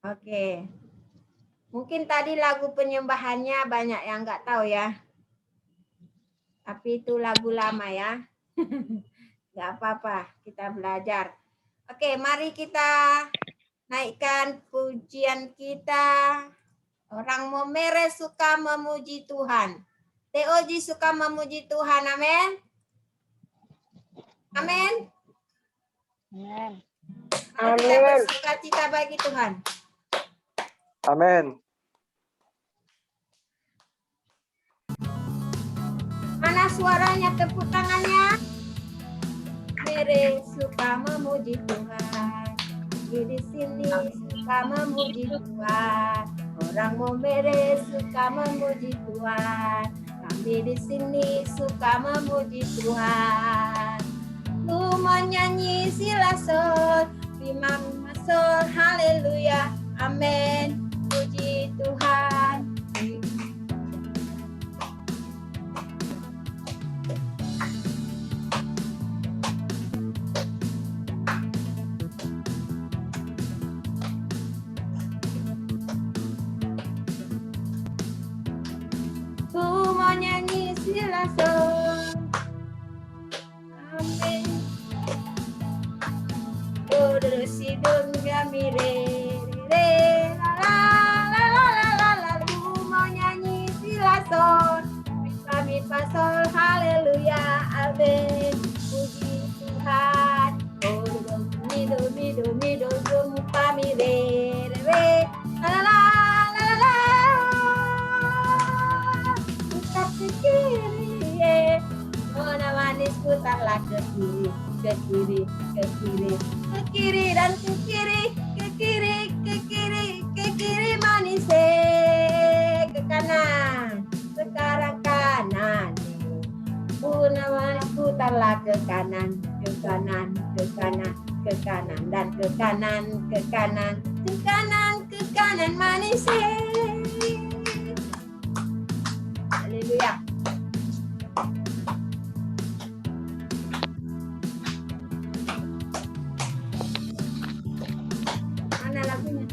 Oke. Mungkin tadi lagu penyembahannya banyak yang nggak tahu ya. Tapi itu lagu lama ya. Nggak apa-apa, kita belajar. Oke, mari kita naikkan pujian kita. Orang Momere suka memuji Tuhan. Teoji suka memuji Tuhan, amin. Amin. Mari kita bersuka cita bagi Tuhan. Amin. Mana suaranya, tepuk tangannya? Mere suka memuji Tuhan. Di sini suka memuji Tuhan. Orang Momere suka memuji Tuhan. Kami di sini suka memuji Tuhan. Ku menyanyi silasol, bimam masol, haleluya, amin. Puji Tuhan. Ku menyanyi silasol, amin. Si don mi re re la la la la la la, ku mau nyanyi silason, mi fa sol, haleluya, amin. Puji Tuhan. Oh mi do fa mi re re la la la la la. Putar ke kiri, Mona manis putarlah ke kiri, ke kiri, ke kiri, ke kiri dan ke kiri, ke kiri, ke kiri, ke kiri manis, ke kanan, sekarang kanan. Mona manis putarlah ke kanan, ke kanan, ke kanan, ke kanan dan ke kanan, ke kanan, ke kanan, ke kanan manis. Haleluya. Mana lagunya?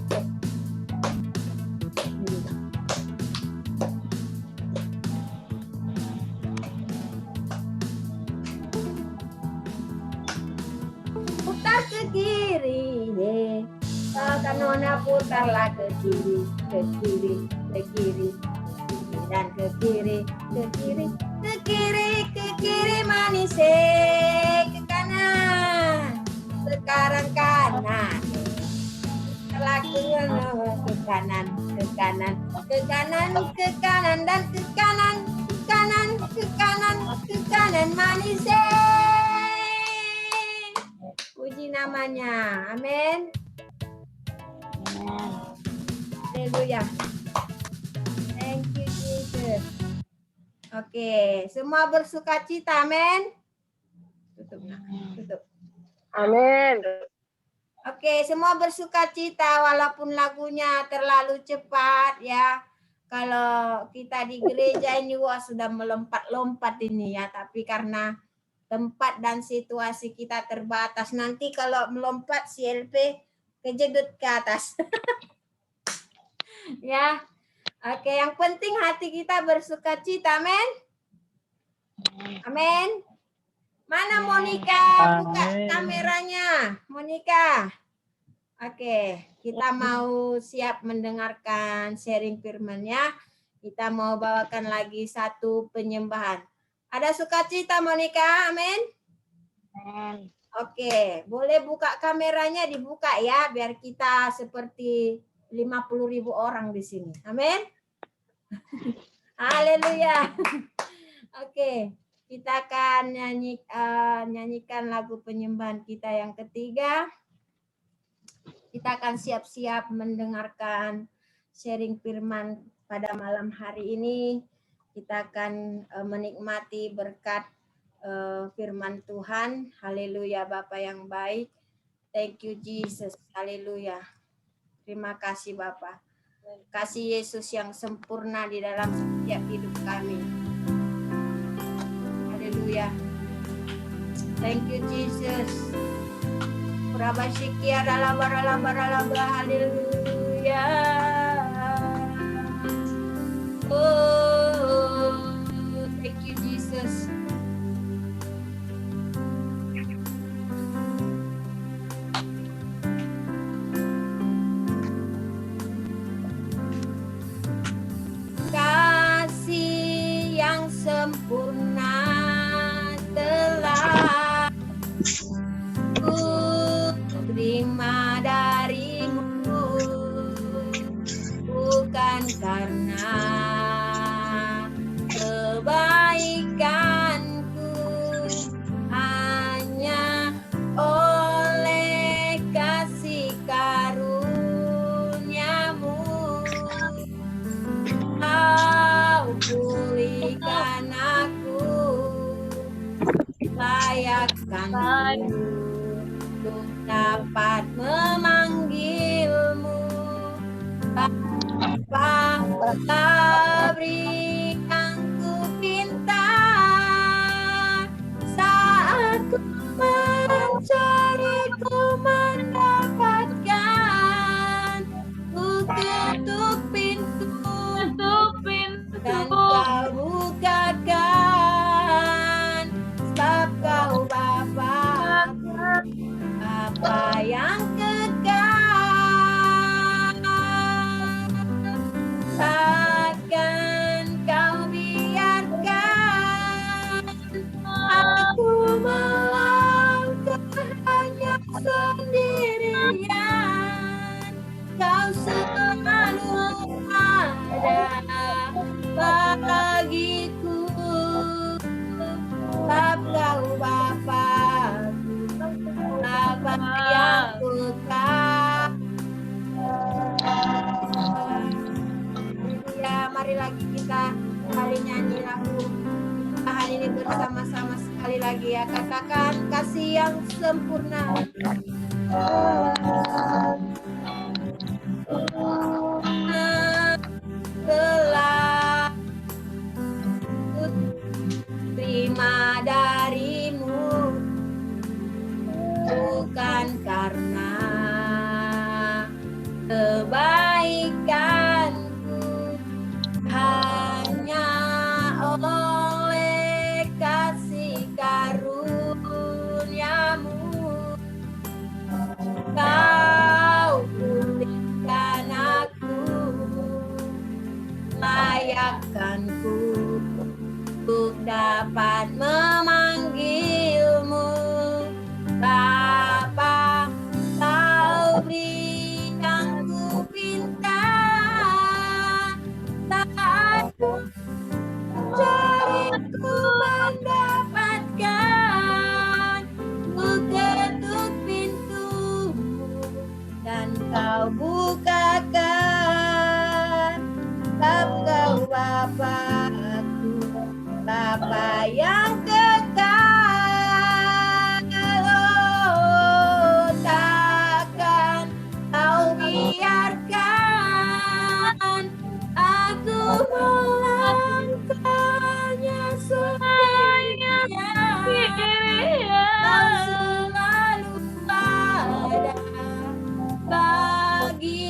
Putar ke kiri, kalau nona putarlah ke kiri, ke kiri, ke kiri, ke kiri dan ke kiri, ke kiri, ke kiri, ke kiri manis, ke kanan, sekarang kanan. Lakukan ke kanan, ke kanan, ke kanan, ke kanan dan ke kanan, ke kanan, ke kanan, ke kanan manis. Puji namanya, amin. Haleluya. Thank you Jesus. Oke, semua bersuka cita, amin. Tutup, tutup. Amin. Oke, semua bersuka cita walaupun lagunya terlalu cepat ya. Kalau kita di gereja ini wah sudah melompat-lompat ini ya, tapi karena tempat dan situasi kita terbatas, nanti kalau melompat si LP kejedut ke atas. Ya. Oke, yang penting hati kita bersuka cita, amin. Amin. Mana Monica? Buka kameranya. Monica. Oke, kita mau siap mendengarkan sharing firman-Nya. Kita mau bawakan lagi satu penyembahan. Ada sukacita Monica? Amin. Oke, boleh buka kameranya, dibuka ya biar kita seperti 50.000 orang di sini. Amin. Haleluya. Oke. Kita akan nyanyikan lagu penyembahan kita yang ketiga. Kita akan siap-siap mendengarkan sharing firman pada malam hari ini. Kita akan menikmati berkat firman Tuhan. Haleluya, Bapa yang baik. Thank you Jesus. Haleluya. Terima kasih Bapa. Kasih Yesus yang sempurna di dalam setiap hidup kami. Haleluya. Thank you Jesus. Haleluya. Oh, thank you, Jesus. Kasih yang sempurna telah ku terima darimu, bukan karena kebaikanku, hanya oleh kasih karuniamu. Kau pulihkan aku, layakkan untuk dapat memanggilmu. Bapa, beri yang ku pinta saat ku mencari, ku mendapatkan. Ku ketuk pintu dan kau bukakan, sebab kau Bapa, Bapa yang kekal. Takkan kau biarkan aku melangkah hanya sendirian. Kau selalu ada bagiku, sebab kau Bapa-ku, Bapa yang kekal. Ya, mari lagi kita kali nyanyi lagu Tuhan ini bersama-sama sekali lagi ya. Katakan kasih yang sempurna. Telah ku terima darimu, bukan karena kebaikanku, hanya oleh kasih karuniamu. Kau pulihkan aku, layakkanku untuk dapat memanggilmu. Bapa, kau beri yang ku pinta saat ku mencari, ku mendapatkan. Ku ketuk pintumu dan kau bukakan, sebab kau Bapa-ku, Bapa yang kekal. Oh, takkan kau biarkan aku melangkahnya sendirian. Kau selalu ada bagi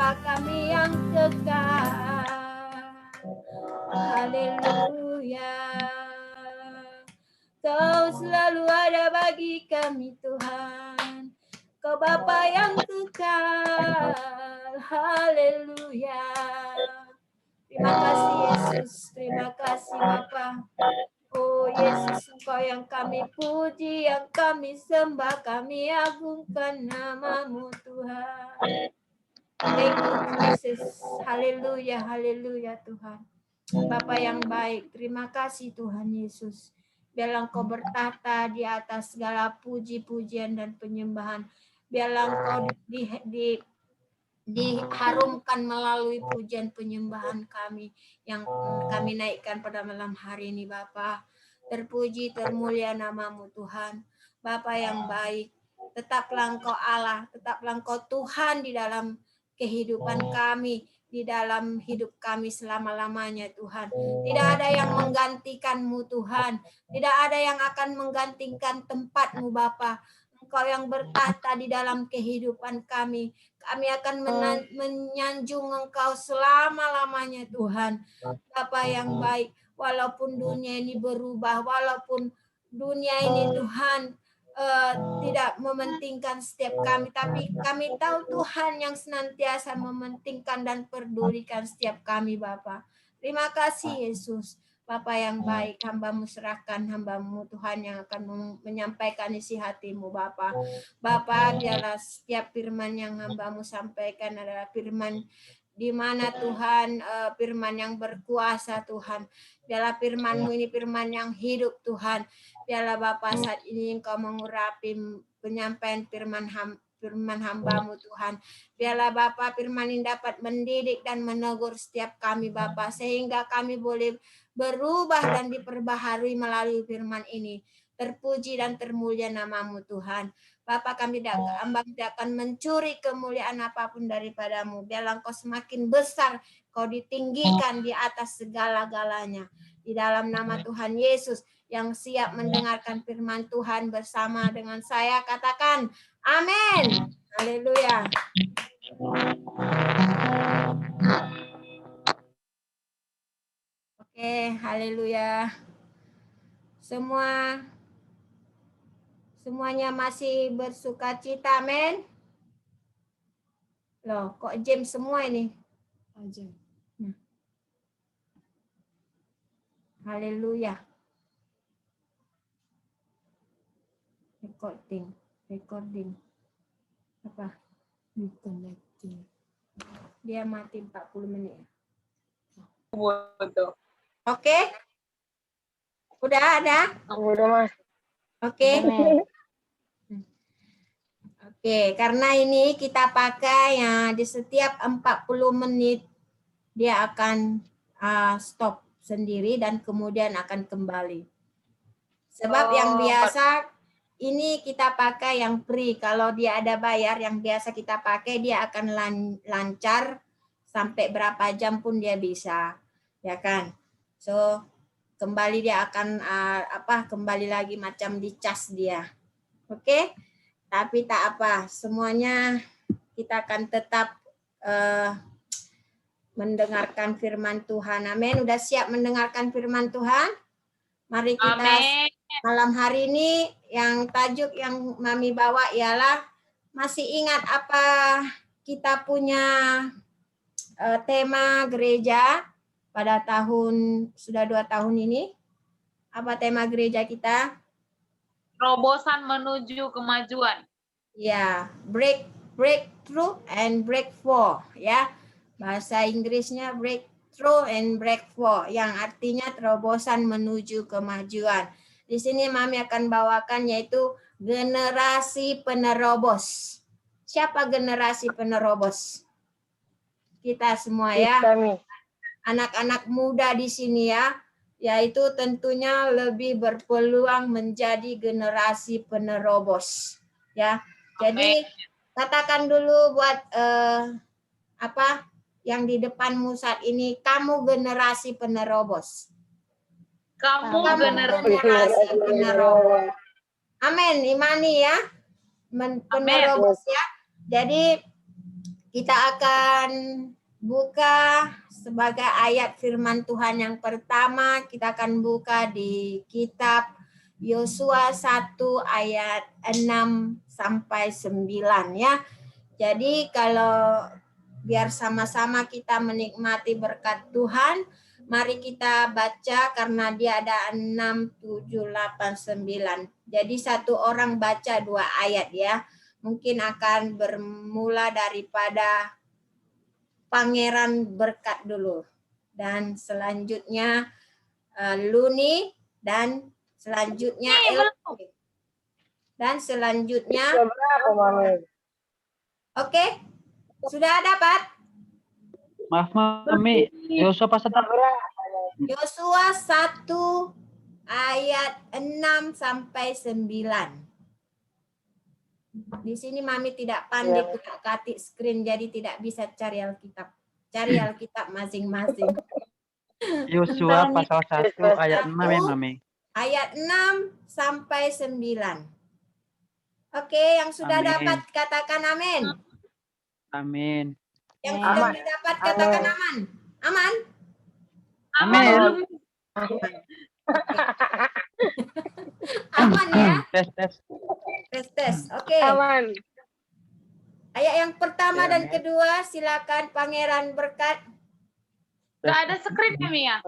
sembah kami yang kekal. Haleluya. Kau selalu ada bagi kami Tuhan. Kau Bapa yang kekal. Haleluya. Terima kasih Yesus. Terima kasih Bapa. Oh Yesus, Engkau yang kami puji, yang kami sembah, kami agungkan nama-Mu Tuhan. Thank you Jesus. Haleluya, haleluya Tuhan. Bapa yang baik, terima kasih Tuhan Yesus. Biarlah Engkau bertata di atas segala puji-pujian dan penyembahan. Biarlah Engkau diharumkan melalui pujian penyembahan kami yang kami naikkan pada malam hari ini Bapa. Terpuji, termulia nama-Mu Tuhan. Bapa yang baik, tetaplah Engkau Allah, tetaplah Engkau Tuhan di dalam kehidupan kami, di dalam hidup kami selama-lamanya Tuhan. Tidak ada yang menggantikan-Mu Tuhan. Tidak ada yang akan menggantikan tempat-Mu Bapa. Engkau yang bertata di dalam kehidupan kami. Kami akan menyanjung Engkau selama-lamanya Tuhan. Bapa yang baik, walaupun dunia ini berubah, walaupun dunia ini Tuhan tidak mementingkan setiap kami, tapi kami tahu Tuhan yang senantiasa mementingkan dan pedulikan setiap kami Bapa. Terima kasih Yesus. Bapa yang baik, hamba-Mu serahkan, hamba-Mu Tuhan yang akan menyampaikan isi hati-Mu Bapa. Bapa, biarlah setiap firman yang hamba-Mu sampaikan adalah firman di mana Tuhan, firman yang berkuasa Tuhan. Biarlah firman-Mu ini firman yang hidup Tuhan. Biarlah Bapa saat ini Engkau mengurapi penyampaian firman hamba-Mu Tuhan. Biarlah Bapa firman ini dapat mendidik dan menegur setiap kami Bapa, sehingga kami boleh berubah dan diperbaharui melalui firman ini. Terpuji dan termulia nama-Mu Tuhan. Bapa, kami tidak akan mencuri kemuliaan apapun daripada-Mu. Biarlah Engkau semakin besar, Kau ditinggikan di atas segala-galanya. Di dalam nama Tuhan Yesus yang siap mendengarkan firman Tuhan bersama dengan saya, katakan amin. Haleluya. Oke, haleluya. Semuanya masih bersuka cita, amin. Loh, kok James semua ini? Haleluya. Recording. Apa? Reconnecting. Dia mati 40 menit. Oke? Udah ada? Udah Mas. Oke. Oke, karena ini kita pakai ya di setiap 40 menit dia akan stop sendiri dan kemudian akan kembali. Sebab yang biasa ini kita pakai yang free. Kalau dia ada bayar yang biasa kita pakai dia akan lancar sampai berapa jam pun dia bisa. Ya kan? So kembali dia akan kembali lagi macam dicas dia. Oke? Tapi tak apa, semuanya kita akan tetap mendengarkan firman Tuhan. Amin. Udah siap mendengarkan firman Tuhan? Mari kita malam hari ini yang tajuk yang Mami bawa ialah masih ingat apa kita punya tema gereja pada sudah 2 tahun ini? Apa tema gereja kita? Terobosan menuju kemajuan. Ya, breakthrough and breakthrough ya. Bahasa Inggrisnya breakthrough and breakthrough yang artinya terobosan menuju kemajuan. Di sini Mami akan bawakan yaitu generasi penerobos. Siapa generasi penerobos? Kita semua ya. Anak-anak muda di sini ya. Yaitu tentunya lebih berpeluang menjadi generasi penerobos. Ya. Jadi katakan dulu buat yang di depanmu saat ini, kamu generasi penerobos. Kamu generasi penerobos. Amin, imani ya. Penerobos ya. Jadi Kita akan buka sebagai ayat firman Tuhan yang pertama. Kita akan buka di kitab Yosua 1 ayat 6 sampai 9 ya. Jadi kalau biar sama-sama kita menikmati berkat Tuhan, mari kita baca karena dia ada 6, 7, 8, 9. Jadi satu orang baca 2 ayat ya. Mungkin akan bermula daripada Pangeran Berkat dulu. Dan selanjutnya Luni dan selanjutnya LP. Dan selanjutnya Oke. Sudah dapat? Maaf Mami, Yosua pasal Yosua 1 ayat 6 sampai 9. Di sini Mami tidak pandai kutak-katik screen jadi tidak bisa cari Alkitab. Cari Alkitab masing-masing. Yosua pasal 1 ayat 6 ya Mami. Ayat 6 sampai 9. Oke, yang sudah Amin. dapat katakan amin. Amin. Yang sudah dapat katakan aman. Aman? Amin. Aman ya? Tes. Oke. Aman. Ayat yang pertama Ya, dan kedua silakan Pangeran Berkat. Gak ada screen ya, Mia?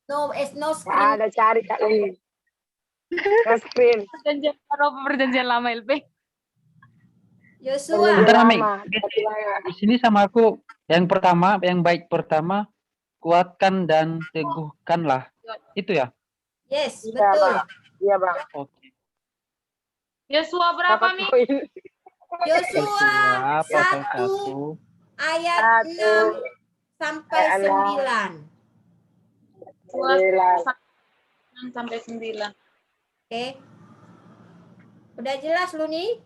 No screen. Ada cari Kak Lili. No screen. Perjanjian lama LP. Yosua. Bentar Mami. Lama. Di sini sama aku yang pertama, yang baik pertama, kuatkan dan teguhkanlah. Itu ya? Yes, Iya, betul. Bang. Iya, Bang. Oke. Yosua berapa, Dapat Mi? poin. Yosua Pasal 1 1 ayat 6 sampai Ayat 9. Yosua 9. 6 sampai 9. Oke. Udah jelas Luni?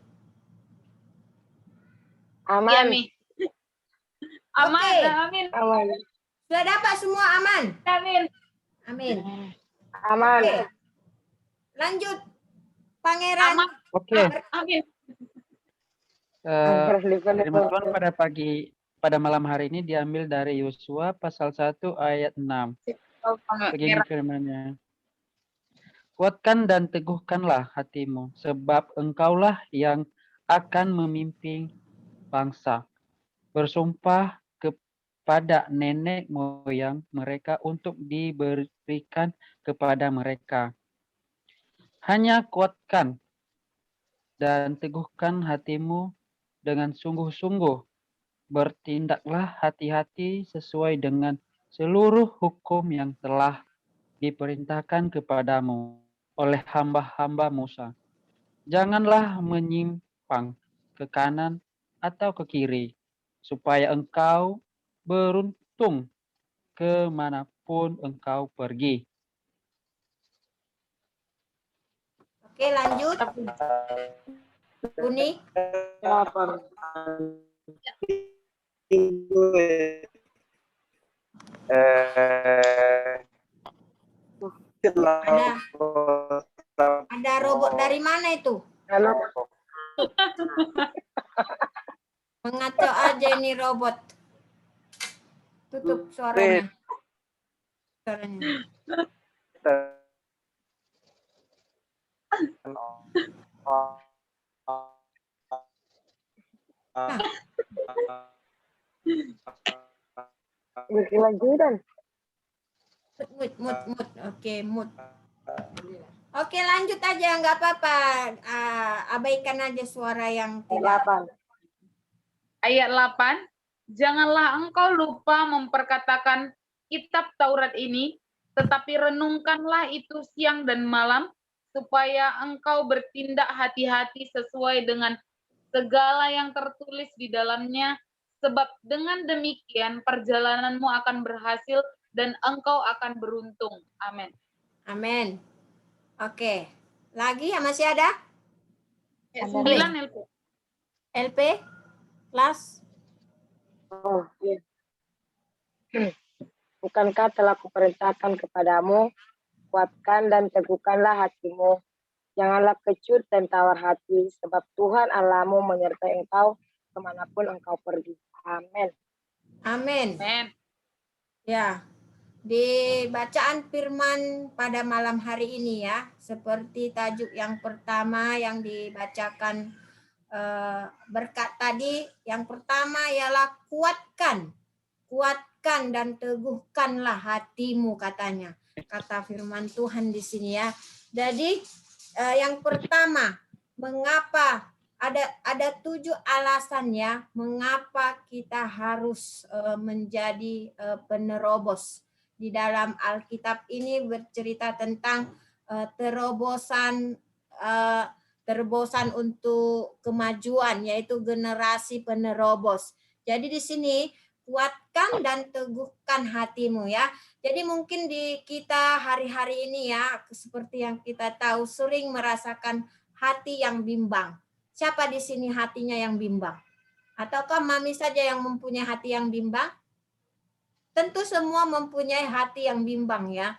Iya, Aman. Mi. Aman, Oke. amin. Aman. Sudah dapat semua aman? Amin. Amin. Aman. Oke. Lanjut. Pangeran. Aman. Oke. Amin. Firman Tuhan pada malam hari ini diambil dari Yosua pasal 1 ayat 6. Begini firman-Nya. Kuatkan dan teguhkanlah hatimu, sebab engkaulah yang akan memimpin bangsa. Bersumpah kepada nenek moyang mereka untuk diberikan kepada mereka. Hanya kuatkan dan teguhkan hatimu dengan sungguh-sungguh. Bertindaklah hati-hati sesuai dengan seluruh hukum yang telah diperintahkan kepadamu oleh hamba-hamba Musa. Janganlah menyimpang ke kanan atau ke kiri, supaya engkau beruntung kemanapun engkau pergi. Oke, lanjut. Luni. Ada robot dari mana itu? Halo. Mengacau aja ini robot. Tutup suaranya. Berkelanjutan. Mut. Oke, mut. Oke, lanjut aja, nggak apa-apa. Abaikan aja suara yang tidak. 8. Ayat 8. Janganlah engkau lupa memperkatakan kitab Taurat ini, tetapi renungkanlah itu siang dan malam, supaya engkau bertindak hati-hati sesuai dengan segala yang tertulis di dalamnya, sebab dengan demikian perjalananmu akan berhasil dan engkau akan beruntung. Amin. Amin. Oke. Lagi ya, masih ada? 9 LP. LP? Kelas? Oh, iya. Bukankah telah kuperintahkan kepadamu, kuatkan dan teguhkanlah hatimu. Janganlah kecut dan tawar hati, sebab Tuhan Allahmu menyertai engkau kemanapun engkau pergi. Amin. Amin. Amen. Ya, di bacaan firman pada malam hari ini ya, seperti tajuk yang pertama yang dibacakan berkat tadi, yang pertama ialah kuatkan dan teguhkanlah hatimu katanya. Kata firman Tuhan di sini ya. Jadi yang pertama, mengapa ada 7 alasan ya mengapa kita harus menjadi penerobos. Di dalam Alkitab ini bercerita tentang terobosan untuk kemajuan, yaitu generasi penerobos. Jadi di sini kuatkan dan teguhkan hatimu ya. Jadi mungkin di kita hari-hari ini ya, seperti yang kita tahu sering merasakan hati yang bimbang. Siapa di sini hatinya yang bimbang? Ataukah mami saja yang mempunyai hati yang bimbang? Tentu semua mempunyai hati yang bimbang ya.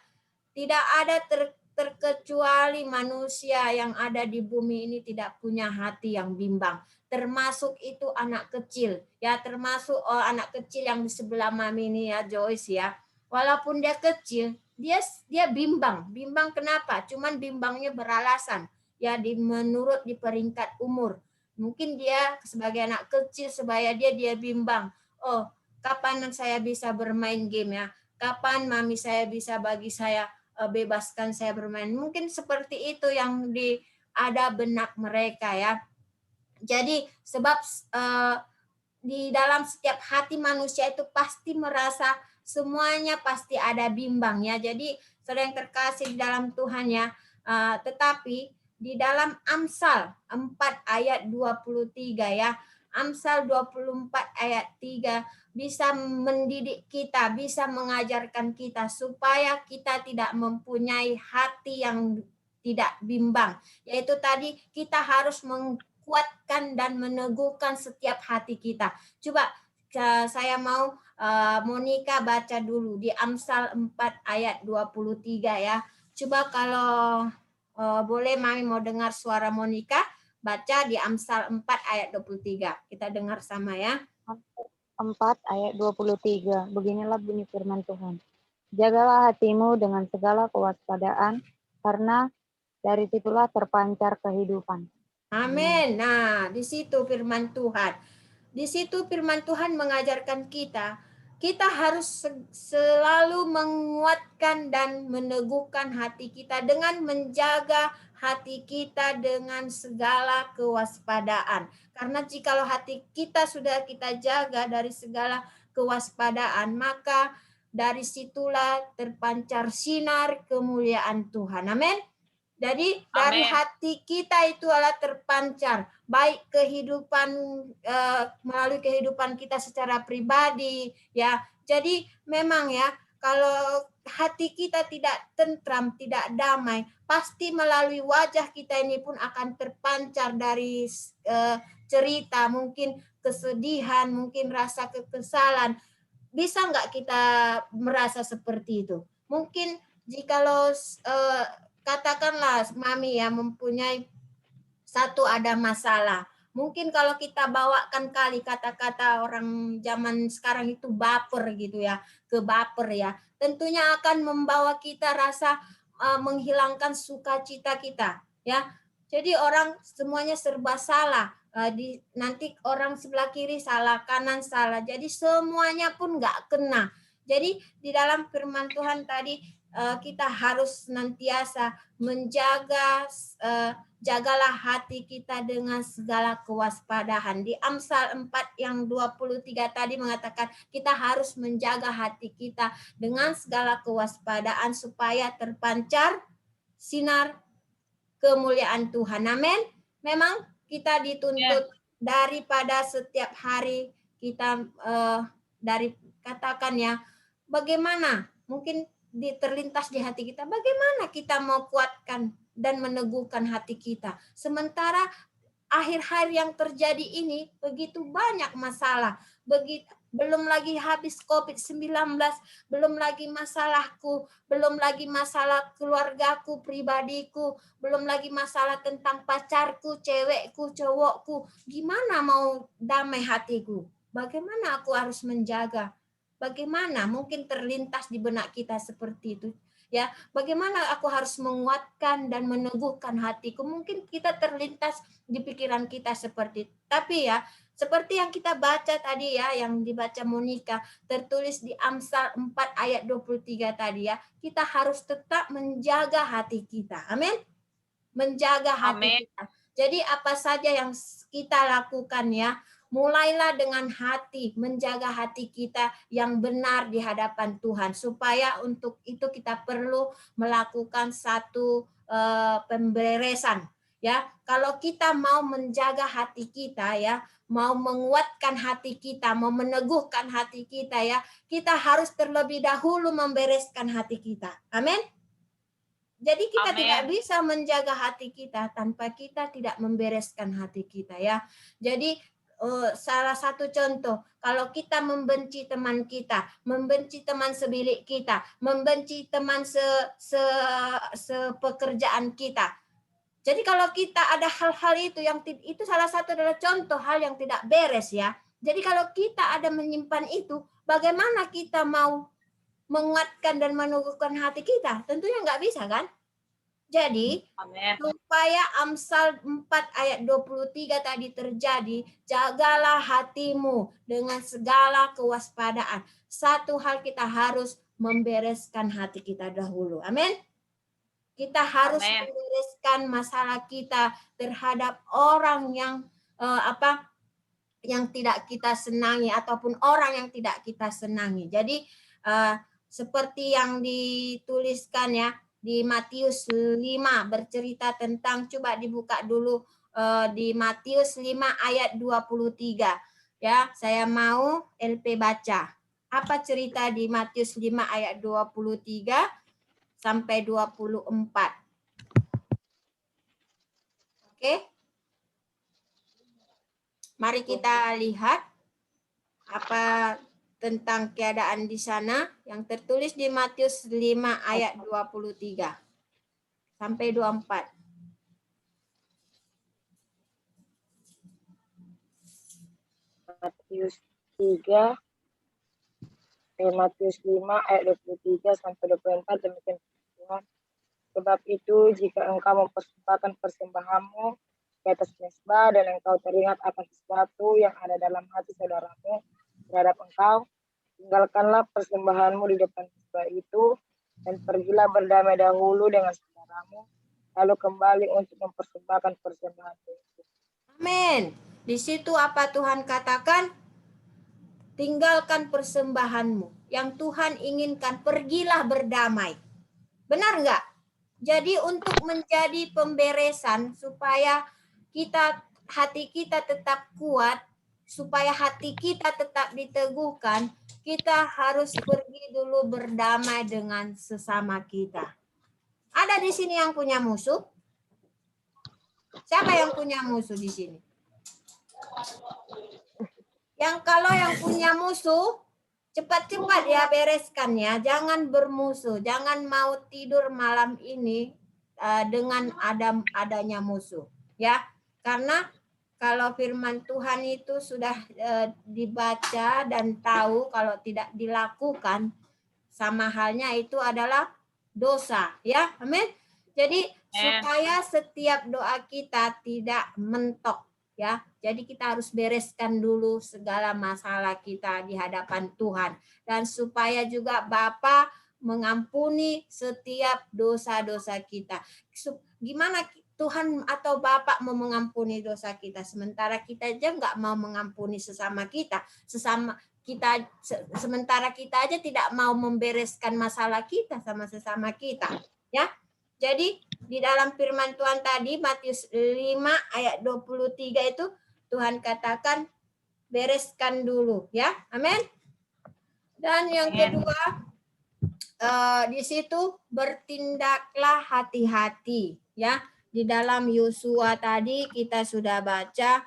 Tidak ada terkecuali manusia yang ada di bumi ini tidak punya hati yang bimbang. Termasuk itu anak kecil. Ya, termasuk anak kecil yang di sebelah mami ini ya, Joyce ya. Walaupun dia kecil, dia bimbang. Bimbang kenapa? Cuman bimbangnya beralasan. Ya, menurut di peringkat umur. Mungkin dia sebagai anak kecil sebaya dia bimbang. Oh, kapan saya bisa bermain game ya? Kapan mami saya bisa bagi saya bebaskan saya bermain? Mungkin seperti itu yang ada benak mereka ya. Jadi sebab di dalam setiap hati manusia itu pasti merasa semuanya pasti ada bimbang ya. Jadi saudara yang terkasih di dalam Tuhan ya, tetapi di dalam Amsal 4 ayat 23 ya, Amsal 24 ayat 3 bisa mendidik kita, bisa mengajarkan kita supaya kita tidak mempunyai hati yang tidak bimbang. Yaitu tadi kita harus kuatkan dan meneguhkan setiap hati kita. Coba saya mau Monica baca dulu di Amsal 4 ayat 23 ya. Coba kalau boleh Mami mau dengar suara Monica, baca di Amsal 4 ayat 23. Kita dengar sama ya. 4 ayat 23. Beginilah bunyi firman Tuhan. Jagalah hatimu dengan segala kewaspadaan, karena dari situlah terpancar kehidupan. Amin. Nah, di situ firman Tuhan. Di situ firman Tuhan mengajarkan kita harus selalu menguatkan dan meneguhkan hati kita dengan menjaga hati kita dengan segala kewaspadaan. Karena jikalau hati kita sudah kita jaga dari segala kewaspadaan, maka dari situlah terpancar sinar kemuliaan Tuhan. Amin. Jadi dari hati kita itu adalah terpancar baik kehidupan melalui kehidupan kita secara pribadi ya. Jadi memang ya kalau hati kita tidak tentram, tidak damai, pasti melalui wajah kita ini pun akan terpancar dari cerita, mungkin kesedihan, mungkin rasa kekesalan. Bisa nggak kita merasa seperti itu? Mungkin jikalau katakanlah Mami ya mempunyai ada masalah. Mungkin kalau kita bawakan kali kata-kata orang zaman sekarang itu baper gitu ya, kebaper ya. Tentunya akan membawa kita rasa menghilangkan sukacita kita ya. Jadi orang semuanya serba salah. Nanti orang sebelah kiri salah, kanan salah. Jadi semuanya pun nggak kena. Jadi di dalam firman Tuhan tadi kita harus senantiasa menjaga jagalah hati kita dengan segala kewaspadaan. Di Amsal 4 yang 23 tadi mengatakan kita harus menjaga hati kita dengan segala kewaspadaan supaya terpancar sinar kemuliaan Tuhan. Amin. Memang kita dituntut daripada setiap hari kita dari katakan ya, bagaimana mungkin terlintas di hati kita, bagaimana kita mau kuatkan dan meneguhkan hati kita. Sementara akhir-akhir yang terjadi ini begitu banyak masalah, belum lagi habis COVID-19, belum lagi masalahku, belum lagi masalah keluargaku, pribadiku, belum lagi masalah tentang pacarku, cewekku, cowokku. Gimana mau damai hatiku? Bagaimana aku harus menjaga? Bagaimana mungkin terlintas di benak kita seperti itu? Ya, bagaimana aku harus menguatkan dan meneguhkan hatiku? Mungkin kita terlintas di pikiran kita seperti itu. Tapi ya, seperti yang kita baca tadi ya, yang dibaca Monica, tertulis di Amsal 4 ayat 23 tadi ya, kita harus tetap menjaga hati kita. Amin. Menjaga hati Amin. kita. Jadi apa saja yang kita lakukan ya, mulailah dengan hati, menjaga hati kita yang benar di hadapan Tuhan. Supaya untuk itu kita perlu melakukan satu pemberesan. Ya, kalau kita mau menjaga hati kita ya, mau menguatkan hati kita, mau meneguhkan hati kita ya, kita harus terlebih dahulu membereskan hati kita. Amin. Jadi kita Amin. tidak bisa menjaga hati kita tanpa kita tidak membereskan hati kita ya. Jadi salah satu contoh, kalau kita membenci teman kita, membenci teman sebilik kita, membenci teman sepekerjaan kita. Jadi kalau kita ada hal-hal itu yang itu salah satu adalah contoh hal yang tidak beres ya. Jadi kalau kita ada menyimpan itu, bagaimana kita mau menguatkan dan meneguhkan hati kita? Tentunya nggak bisa kan? Jadi, Amin. supaya Amsal 4 ayat 23 tadi terjadi, jagalah hatimu dengan segala kewaspadaan. Satu hal kita harus membereskan hati kita dahulu. Amin. Kita harus Amin. membereskan masalah kita terhadap orang yang yang tidak kita senangi ataupun orang yang tidak kita senangi. Jadi seperti yang dituliskan ya di Matius 5 bercerita tentang, coba dibuka dulu di Matius 5 ayat 23. Ya, saya mau LP baca. Apa cerita di Matius 5 ayat 23 sampai 24. Oke. Mari kita lihat apa tentang keadaan di sana yang tertulis di Matius 5 ayat 23 sampai 24. Matius 3, Matius 5 ayat 23 sampai 24 demikian Tuhan. Sebab itu jika engkau mempersembahkan persembahanmu di atas mezbah dan engkau teringat akan sesuatu yang ada dalam hati saudaramu terhadap engkau, tinggalkanlah persembahanmu di depan mezbah itu dan pergilah berdamai dahulu dengan saudaramu, lalu kembali untuk mempersembahkan persembahanmu itu. Amin. Di situ apa Tuhan katakan? Tinggalkan persembahanmu. Yang Tuhan inginkan, pergilah berdamai. Benar enggak? Jadi untuk menjadi pemberesan supaya hati kita tetap kuat, supaya hati kita tetap diteguhkan, kita harus pergi dulu berdamai dengan sesama kita. Ada di sini yang punya musuh? Siapa yang punya musuh di sini? Kalau yang punya musuh, cepat-cepat ya bereskan ya. Jangan bermusuh, jangan mau tidur malam ini dengan adanya musuh. Ya, karena kalau firman Tuhan itu sudah dibaca dan tahu, kalau tidak dilakukan, sama halnya itu adalah dosa. Ya, amin. Jadi supaya setiap doa kita tidak mentok. Ya, jadi kita harus bereskan dulu segala masalah kita di hadapan Tuhan, dan supaya juga Bapa mengampuni setiap dosa-dosa kita. Gimana Tuhan atau Bapa mau mengampuni dosa kita sementara kita aja nggak mau mengampuni sesama kita, sementara kita aja tidak mau membereskan masalah kita sama sesama kita, ya. Jadi di dalam firman Tuhan tadi Matius 5 ayat 23 itu Tuhan katakan bereskan dulu ya. Amin. Dan yang kedua di situ bertindaklah hati-hati ya. di dalam Yosua tadi kita sudah baca,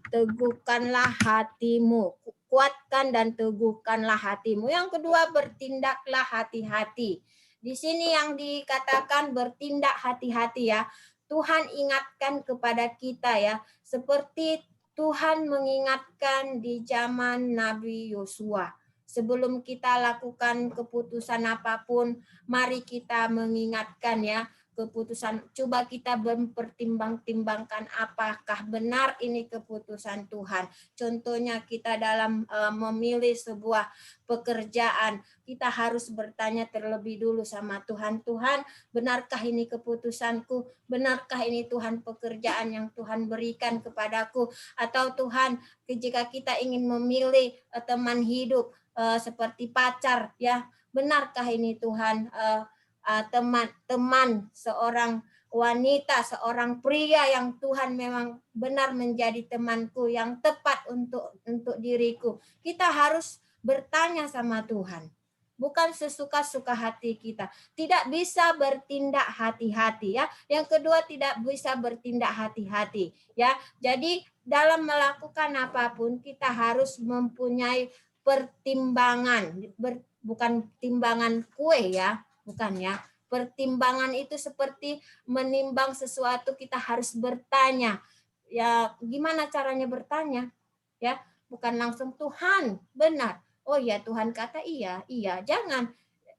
teguhkanlah hatimu, kuatkan dan teguhkanlah hatimu. Yang kedua, bertindaklah hati-hati. Di sini yang dikatakan bertindak hati-hati ya. Tuhan ingatkan kepada kita ya, seperti Tuhan mengingatkan di zaman Nabi Yosua. Sebelum kita lakukan keputusan apapun, mari kita mengingatkan ya, keputusan, coba kita mempertimbang-timbangkan apakah benar ini keputusan Tuhan. Contohnya kita dalam memilih sebuah pekerjaan, kita harus bertanya terlebih dulu sama Tuhan, Tuhan, benarkah ini keputusanku? Benarkah ini Tuhan pekerjaan yang Tuhan berikan kepadaku? Atau Tuhan, jika kita ingin memilih teman hidup seperti pacar, ya, benarkah ini Tuhan teman seorang wanita, seorang pria yang Tuhan memang benar menjadi temanku yang tepat untuk diriku. Kita harus bertanya sama Tuhan, bukan sesuka-suka hati kita. Tidak bisa bertindak hati-hati ya. Yang kedua, tidak bisa bertindak hati-hati ya. Jadi dalam melakukan apapun kita harus mempunyai pertimbangan, bukan timbangan kue ya. Bukan ya. Pertimbangan itu seperti menimbang sesuatu, kita harus bertanya. Ya, gimana caranya bertanya? Ya, bukan langsung Tuhan, benar. Oh ya, Tuhan kata iya, iya. Jangan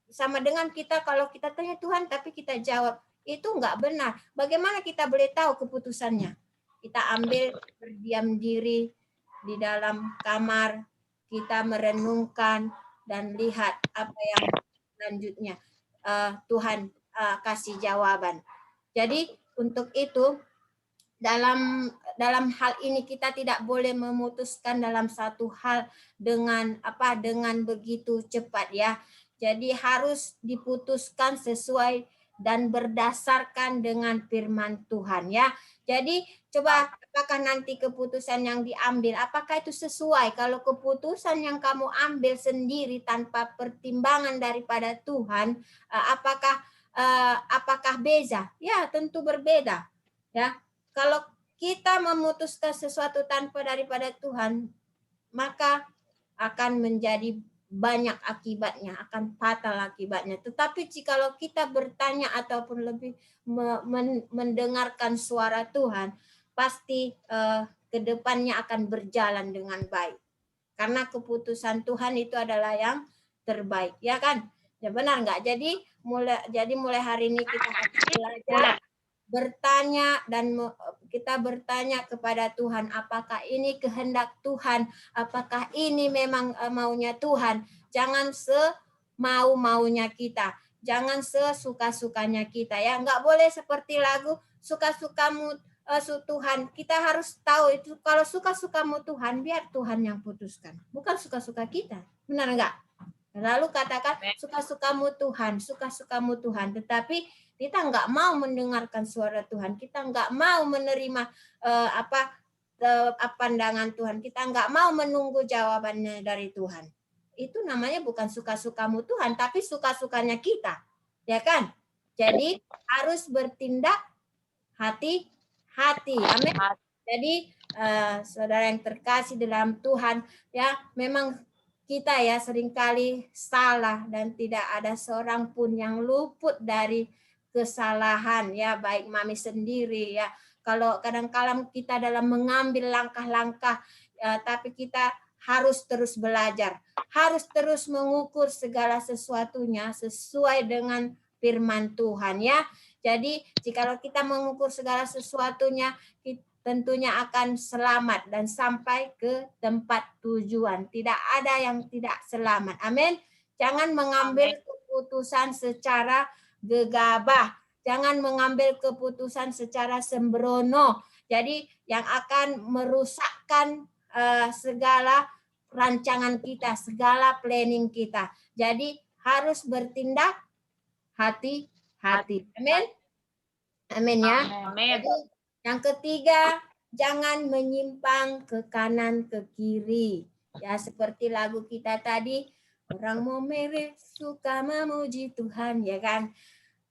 sama dengan kita kalau kita tanya Tuhan tapi kita jawab itu enggak benar. Bagaimana kita boleh tahu keputusannya? Kita ambil berdiam diri di dalam kamar, kita merenungkan dan lihat apa yang selanjutnya. Tuhan kasih jawaban. Jadi untuk itu dalam hal ini kita tidak boleh memutuskan dalam satu hal dengan begitu cepat ya. Jadi harus diputuskan sesuai dan berdasarkan dengan firman Tuhan ya. Jadi coba apakah nanti keputusan yang diambil apakah itu sesuai? Kalau keputusan yang kamu ambil sendiri tanpa pertimbangan daripada Tuhan, apakah beza? Ya, tentu berbeda. Ya. Kalau kita memutuskan sesuatu tanpa daripada Tuhan, maka akan menjadi banyak akibatnya, akan fatal akibatnya. Tetapi jikalau kita bertanya ataupun lebih mendengarkan suara Tuhan, pasti kedepannya akan berjalan dengan baik. Karena keputusan Tuhan itu adalah yang terbaik, ya kan? Ya benar nggak? Jadi mulai hari ini kita harus belajar bertanya dan kita bertanya kepada Tuhan, apakah ini kehendak Tuhan, apakah ini memang maunya Tuhan. Jangan semau-maunya kita, jangan sesuka-sukanya kita ya. Nggak boleh seperti lagu suka-sukamu Tuhan. Kita harus tahu itu kalau suka-sukamu Tuhan, biar Tuhan yang putuskan, bukan suka-suka kita. Benar nggak? Lalu katakan suka-sukamu Tuhan, suka-sukamu Tuhan. Tetapi kita nggak mau mendengarkan suara Tuhan, kita nggak mau menerima pandangan Tuhan, kita nggak mau menunggu jawabannya dari Tuhan. Itu namanya bukan suka-sukamu Tuhan, tapi suka-sukanya kita, ya kan? Jadi harus bertindak hati-hati, amin. Jadi saudara yang terkasih dalam Tuhan, ya memang kita ya seringkali salah dan tidak ada seorang pun yang luput dari kesalahan ya, baik mami sendiri ya. Kalau kadang-kadang kita dalam mengambil langkah-langkah tapi kita harus terus belajar, harus terus mengukur segala sesuatunya sesuai dengan firman Tuhan ya. Jadi jikalau kita mengukur segala sesuatunya, tentunya akan selamat dan sampai ke tempat tujuan. Tidak ada yang tidak selamat. Amin. Jangan mengambil keputusan secara gegabah. Jangan mengambil keputusan secara sembrono. Jadi yang akan merusakkan segala rancangan kita, segala planning kita. Jadi harus bertindak hati-hati. Amin. Amin ya. Amin. Jadi, yang ketiga, jangan menyimpang ke kanan ke kiri. Ya seperti lagu kita tadi, orang mau merek suka memuji Tuhan, ya kan?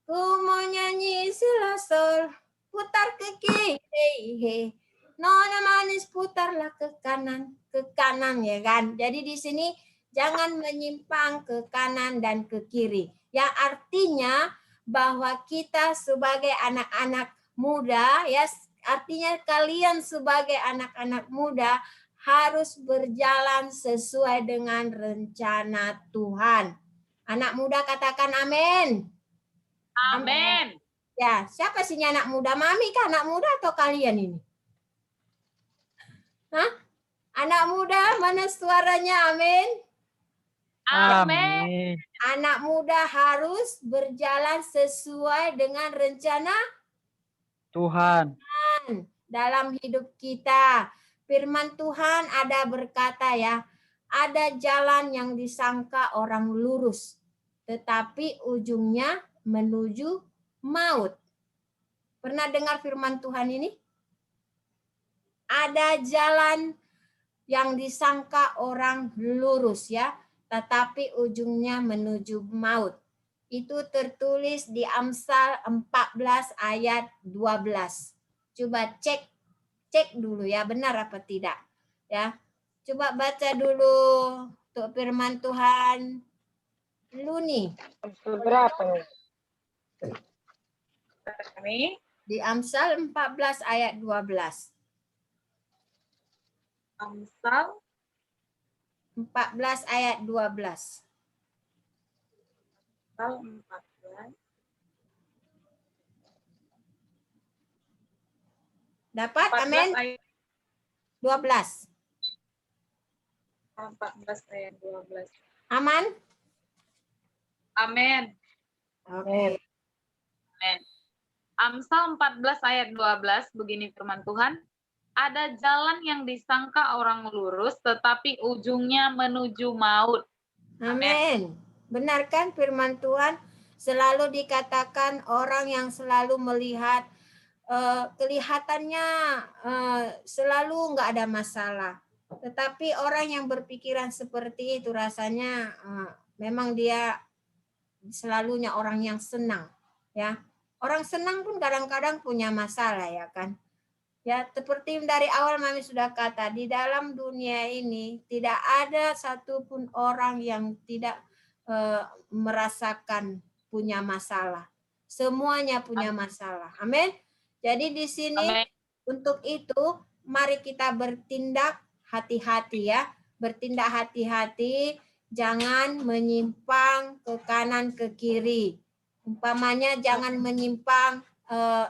Ku mau nyanyi si la sol, putar ke kiri. Nona manis putarlah ke kanan ya kan. Jadi di sini jangan menyimpang ke kanan dan ke kiri. Yang artinya bahwa kita sebagai anak-anak muda ya, artinya kalian sebagai anak-anak muda harus berjalan sesuai dengan rencana Tuhan. Anak muda katakan amin. Amin. Ya, siapa sih anak muda? Mami kah anak muda atau kalian ini? Hah? Anak muda, mana suaranya? Amin. Amin. Anak muda harus berjalan sesuai dengan rencana Tuhan. dalam hidup kita. Firman Tuhan ada berkata ya, ada jalan yang disangka orang lurus, tetapi ujungnya menuju maut. Pernah dengar firman Tuhan ini? Ada jalan yang disangka orang lurus ya, tetapi ujungnya menuju maut. Itu tertulis di Amsal 14 ayat 12. Coba cek dulu ya, benar apa tidak ya. Coba baca dulu untuk firman Tuhan. Luni. Berapa nih? Kami Di Amsal 14 ayat 12. Amsal 14 ayat 12. Amsal 14. Dapat? 14 Amin. ayat 12. 14 ayat 12. Aman? Amin. Oke. Amin. Amsal 14 ayat 12 begini firman Tuhan. Ada jalan yang disangka orang lurus tetapi ujungnya menuju maut. Amin. Benar kan firman Tuhan? Selalu dikatakan orang yang selalu melihat kelihatannya selalu nggak ada masalah. Tetapi orang yang berpikiran seperti itu rasanya memang dia selalunya orang yang senang. Ya, orang senang pun kadang-kadang punya masalah ya kan. Ya, seperti dari awal Mami sudah kata, di dalam dunia ini tidak ada satupun orang yang tidak merasakan punya masalah. Semuanya punya masalah. Amin. Jadi di sini Amin. untuk itu mari kita bertindak hati-hati ya. Bertindak hati-hati, jangan menyimpang ke kanan ke kiri. Umpamanya jangan menyimpang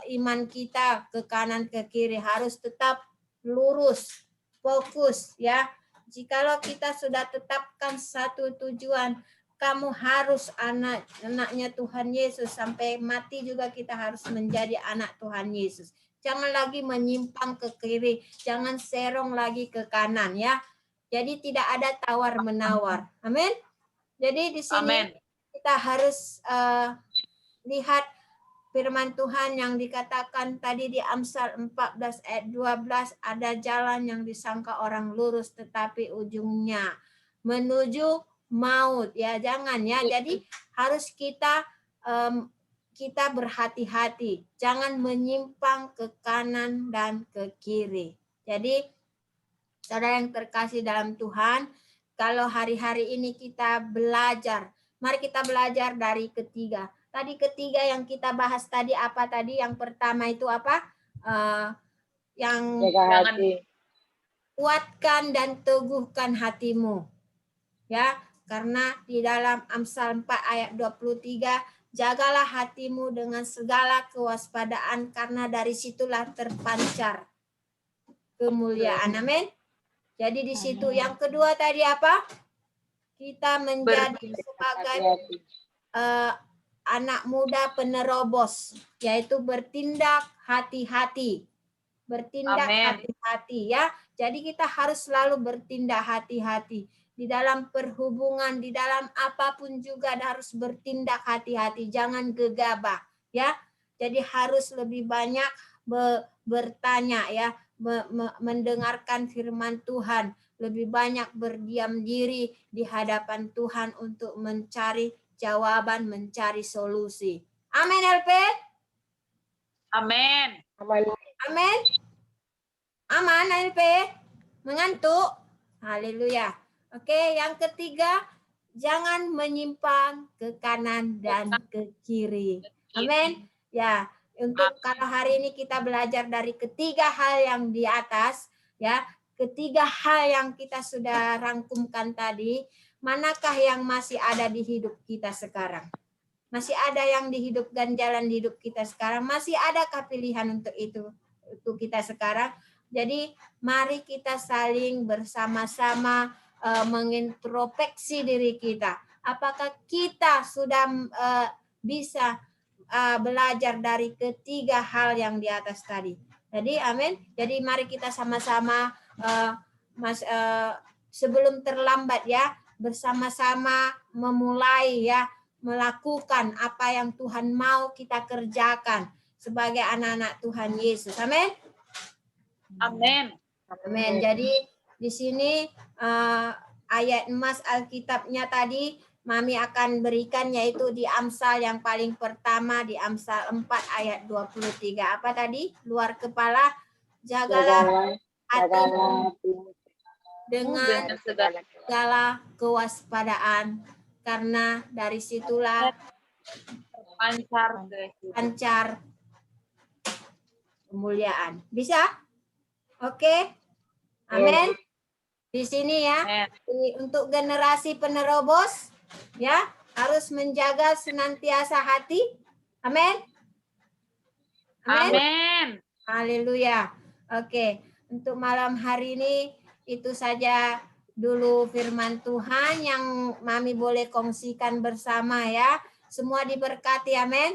iman kita ke kanan ke kiri, harus tetap lurus, fokus ya. Jikalau kita sudah tetapkan satu tujuan, kamu harus anaknya Tuhan Yesus sampai mati juga kita harus menjadi anak Tuhan Yesus. Jangan lagi menyimpang ke kiri, jangan serong lagi ke kanan ya. Jadi tidak ada tawar menawar. Amin. Jadi di sini Amin. kita harus lihat firman Tuhan yang dikatakan tadi di Amsal 14 ayat 12, ada jalan yang disangka orang lurus tetapi ujungnya menuju maut ya, jangan ya. Jadi harus kita berhati-hati, jangan menyimpang ke kanan dan ke kiri. Jadi saudara yang terkasih dalam Tuhan, kalau hari-hari ini kita belajar, mari kita belajar dari ketiga. Tadi ketiga yang kita bahas tadi apa tadi? Yang pertama itu apa? Yang Jaga hati. kuatkan dan teguhkan hatimu. Ya, karena di dalam Amsal 4 ayat 23, jagalah hatimu dengan segala kewaspadaan karena dari situlah terpancar kemuliaan. Amin. Jadi di situ yang kedua tadi apa? Kita menjadi sebagai anak muda penerobos, yaitu bertindak hati-hati. Bertindak hati-hati ya. Jadi kita harus selalu bertindak hati-hati. Di dalam perhubungan, di dalam apapun juga harus bertindak hati-hati. Jangan gegabah ya. Jadi harus lebih banyak bertanya ya. Mendengarkan firman Tuhan. Lebih banyak berdiam diri di hadapan Tuhan untuk mencari jawaban, mencari solusi. Amin, LP. Amin. Amin. Amin. Aman, ALP? Mengantuk? Haleluya. Oke, yang ketiga, jangan menyimpang ke kanan dan ke kiri. Amin. Ya, untuk kalau hari ini kita belajar dari ketiga hal yang di atas, ya, ketiga hal yang kita sudah rangkumkan tadi, manakah yang masih ada di hidup kita sekarang? Masih ada yang di hidup ganjalan di hidup kita sekarang? Masih adakah pilihan untuk itu untuk kita sekarang? Jadi mari kita saling bersama-sama mengintrospeksi diri kita. Apakah kita sudah bisa belajar dari ketiga hal yang di atas tadi? Jadi amin. Jadi mari kita sama-sama sebelum terlambat ya, bersama-sama memulai ya, melakukan apa yang Tuhan mau kita kerjakan sebagai anak-anak Tuhan Yesus. Amin. Amin. Amin. Jadi di sini ayat emas Alkitabnya tadi Mami akan berikan yaitu di Amsal yang paling pertama di Amsal 4 ayat 23. Apa tadi? Luar kepala, jagalah hatimu dengan segala kewaspadaan, karena dari situlah pancar kemuliaan. Bisa? Oke. Amin. Di sini ya. Untuk generasi penerobos ya, harus menjaga senantiasa hati. Amin. Amin. Haleluya. Oke. Untuk malam hari ini itu saja dulu firman Tuhan yang Mami boleh kongsikan bersama ya. Semua diberkati, amin.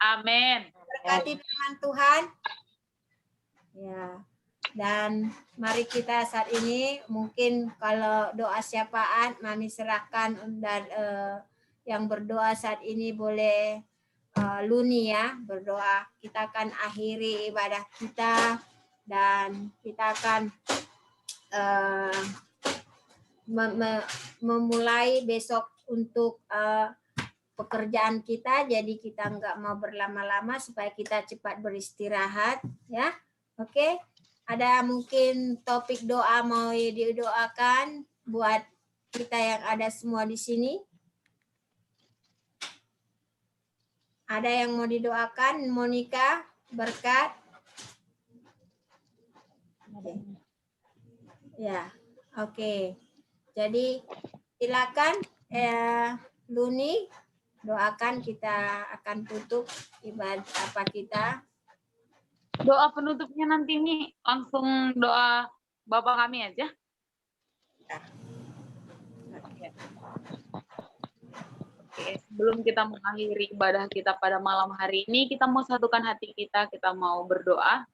Amin. Berkati firman Tuhan. Ya. Dan mari kita saat ini mungkin kalau doa syafaat Mami serahkan, dan yang berdoa saat ini boleh Luni ya berdoa. Kita akan akhiri ibadah kita dan kita akan memulai besok untuk pekerjaan kita, jadi kita nggak mau berlama-lama supaya kita cepat beristirahat ya. Oke, ada mungkin topik doa mau didoakan buat kita yang ada semua di sini? Ada yang mau didoakan? Monica, berkat? Ya, oke. Jadi silakan Luni, doakan, kita akan tutup ibadah apa kita. Doa penutupnya nanti nih langsung doa Bapak kami aja. Oke, sebelum kita mengakhiri ibadah kita pada malam hari ini, kita mau satukan hati kita mau berdoa.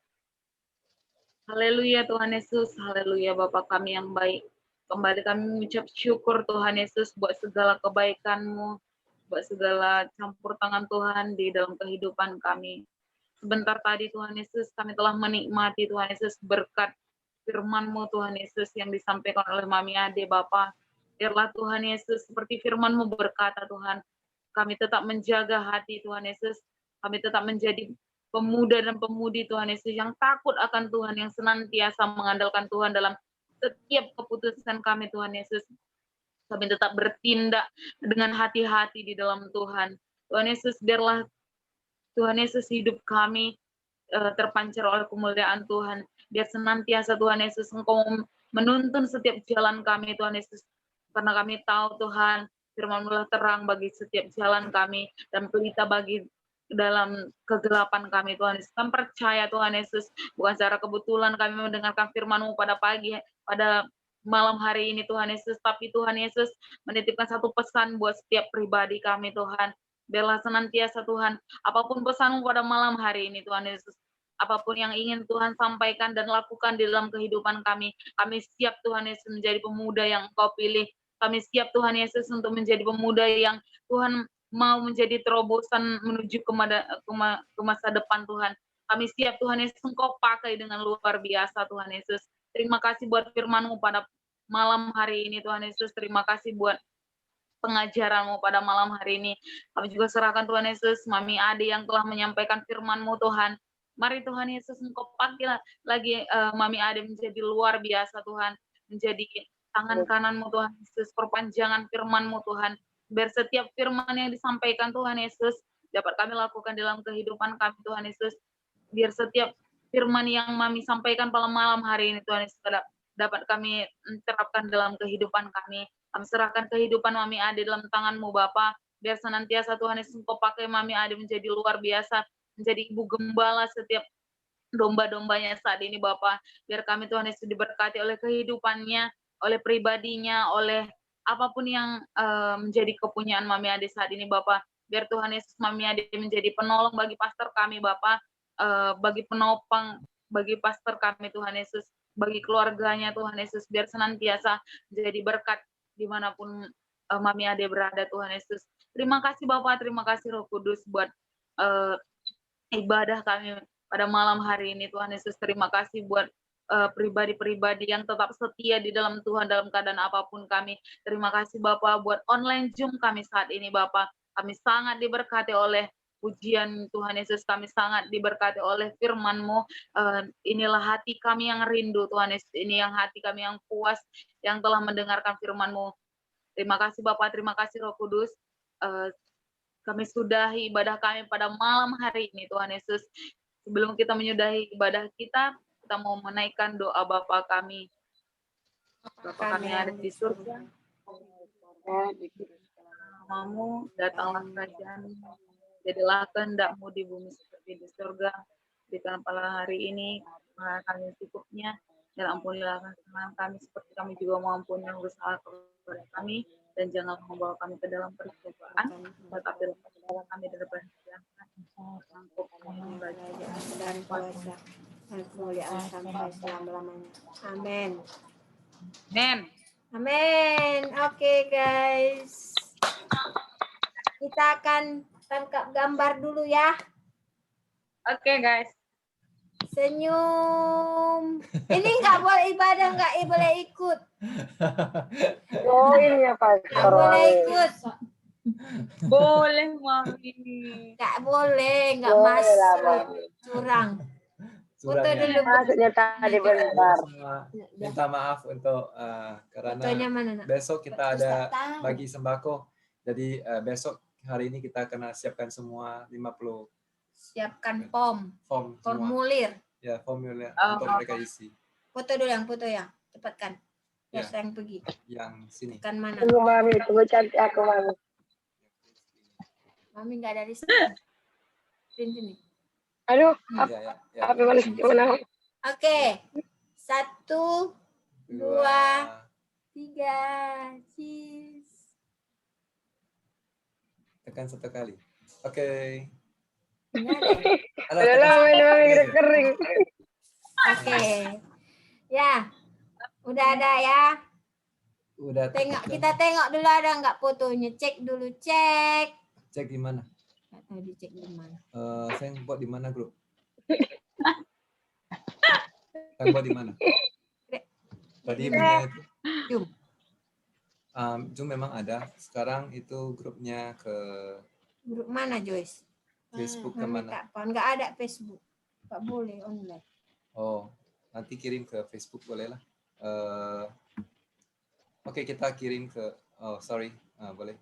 Haleluya Tuhan Yesus, haleluya Bapa kami yang baik. Kembali kami mengucap syukur Tuhan Yesus buat segala kebaikan-Mu, buat segala campur tangan Tuhan di dalam kehidupan kami. Sebentar tadi Tuhan Yesus kami telah menikmati Tuhan Yesus berkat firman-Mu Tuhan Yesus yang disampaikan oleh Mami Ade Bapa. Biarlah Tuhan Yesus seperti firman-Mu berkata Tuhan, kami tetap menjaga hati Tuhan Yesus, kami tetap menjadi pemuda dan pemudi Tuhan Yesus yang takut akan Tuhan, yang senantiasa mengandalkan Tuhan dalam setiap keputusan kami Tuhan Yesus. Kami tetap bertindak dengan hati-hati di dalam Tuhan. Tuhan Yesus, biarlah Tuhan Yesus hidup kami terpancar oleh kemuliaan Tuhan. Biar senantiasa Tuhan Yesus Engkau menuntun setiap jalan kami Tuhan Yesus. Karena kami tahu Tuhan, firman-Mu adalah terang bagi setiap jalan kami dan pelita bagi dalam kegelapan kami Tuhan Yesus. Kami percaya Tuhan Yesus, bukan secara kebetulan kami mendengarkan firman-Mu pada malam hari ini Tuhan Yesus, tapi Tuhan Yesus menitipkan satu pesan buat setiap pribadi kami Tuhan. Biarlah senantiasa Tuhan, apapun pesan-Mu pada malam hari ini Tuhan Yesus, apapun yang ingin Tuhan sampaikan dan lakukan di dalam kehidupan kami siap Tuhan Yesus menjadi pemuda yang Engkau pilih. Kami siap Tuhan Yesus untuk menjadi pemuda yang Tuhan mau menjadi terobosan menuju ke masa depan Tuhan. Kami siap Tuhan Yesus Engkau pakai dengan luar biasa Tuhan Yesus. Terima kasih buat firman-Mu pada malam hari ini Tuhan Yesus. Terima kasih buat pengajaran-Mu pada malam hari ini. Kami juga serahkan Tuhan Yesus, Mami Ade yang telah menyampaikan firman-Mu Tuhan. Mari Tuhan Yesus, Engkau pakai lagi Mami Ade menjadi luar biasa Tuhan. Menjadi tangan kanan-Mu Tuhan Yesus, perpanjangan firman-Mu Tuhan. Biar setiap firman yang disampaikan Tuhan Yesus, dapat kami lakukan dalam kehidupan kami Tuhan Yesus. Biar setiap firman yang Mami sampaikan pada malam hari ini Tuhan Yesus dapat kami terapkan dalam kehidupan kami. Kami serahkan kehidupan Mami Ade dalam tangan-Mu Bapa. Biar senantiasa Tuhan Yesus Engkau pakai Mami Ade menjadi luar biasa, menjadi ibu gembala setiap domba-dombanya saat ini Bapa. Biar kami Tuhan Yesus diberkati oleh kehidupannya, oleh pribadinya, oleh apapun yang menjadi kepunyaan Mami Ade saat ini Bapa. Biar Tuhan Yesus Mami Ade menjadi penolong bagi pastor kami Bapa, bagi penopang bagi pastor kami Tuhan Yesus, bagi keluarganya Tuhan Yesus, biar senantiasa menjadi berkat dimanapun Mami Ade berada Tuhan Yesus. Terima kasih Bapak, terima kasih Roh Kudus buat ibadah kami pada malam hari ini Tuhan Yesus. Terima kasih buat pribadi-pribadi yang tetap setia di dalam Tuhan dalam keadaan apapun kami. Terima kasih Bapak buat online Zoom kami saat ini Bapak. Kami sangat diberkati oleh pujian Tuhan Yesus, kami sangat diberkati oleh firman-Mu. Inilah hati kami yang rindu Tuhan Yesus, ini yang hati kami yang puas yang telah mendengarkan firman-Mu. Terima kasih Bapak, terima kasih Roh Kudus. Kami sudahi ibadah kami pada malam hari ini Tuhan Yesus. Sebelum kita menyudahi ibadah kita mau menaikkan doa Bapa kami. Bapa kami yang ada di surga, namamu, datanglah kerajaan-Mu, jadilah kehendak-Mu di bumi seperti di surga. Berikan pada hari ini makan kami secukupnya, dan ampunilah kesalahan kami seperti kami juga mengampuni yang bersalah kepada kami, dan jangan membawa kami ke dalam percobaan, tetapi lepaskanlah kami dari kejahatan. Sanggup kami kerajaan Dan kuasa dan kemuliaan sampai selama-lamanya. Amin. Amen. Amin. Oke guys. Kita akan tangkap gambar dulu ya. Oke guys. Senyum. Ini nggak boleh ibadah, nggak boleh ikut. Join ya Pak. Nggak boleh ikut. Boleh Mami. Nggak boleh, nggak Boleh lah, masuk. Mami. Curang. Foto Curang ya. dulu. Maksudnya tadi bentar. Minta maaf untuk Fotonya karena mana nak? besok kita ada Tahu. bagi sembako. Jadi besok hari ini kita kena siapkan semua 50 Siapkan form, form semua. formulir. Ya, formulir Oh. untuk mereka isi. Foto dulu yang foto ya. Cepatkan. Ya. Yang pergi. Yang sini. Kan mana? Tunggu Mami, tunggu cantik aku Mami. Mami nggak ada di sini. Print sini. Aduh, Ya. apa mana gimana? Oke. 1, 2, 3. Cheese. Tekan satu kali. Oke. Nggak ada ya? Ada, Udah tekan lama ini satu Mami kali aja. kering. Oke. Ya. Udah ada ya. Udah. Kita tengok dulu ada nggak fotonya. Cek dulu, cek. Cek di mana? Nggak tahu dicek di mana. Saya buat di mana grup? Saya buat di mana? Tadi punya itu. Zoom. Zoom memang ada. Sekarang itu grupnya ke Grup mana Joyce? Facebook Mami kemana? tak paham. Nggak ada Facebook. Nggak boleh online. Oh, nanti kirim ke Facebook boleh lah. Oke, kita kirim ke. Oh, sorry, boleh.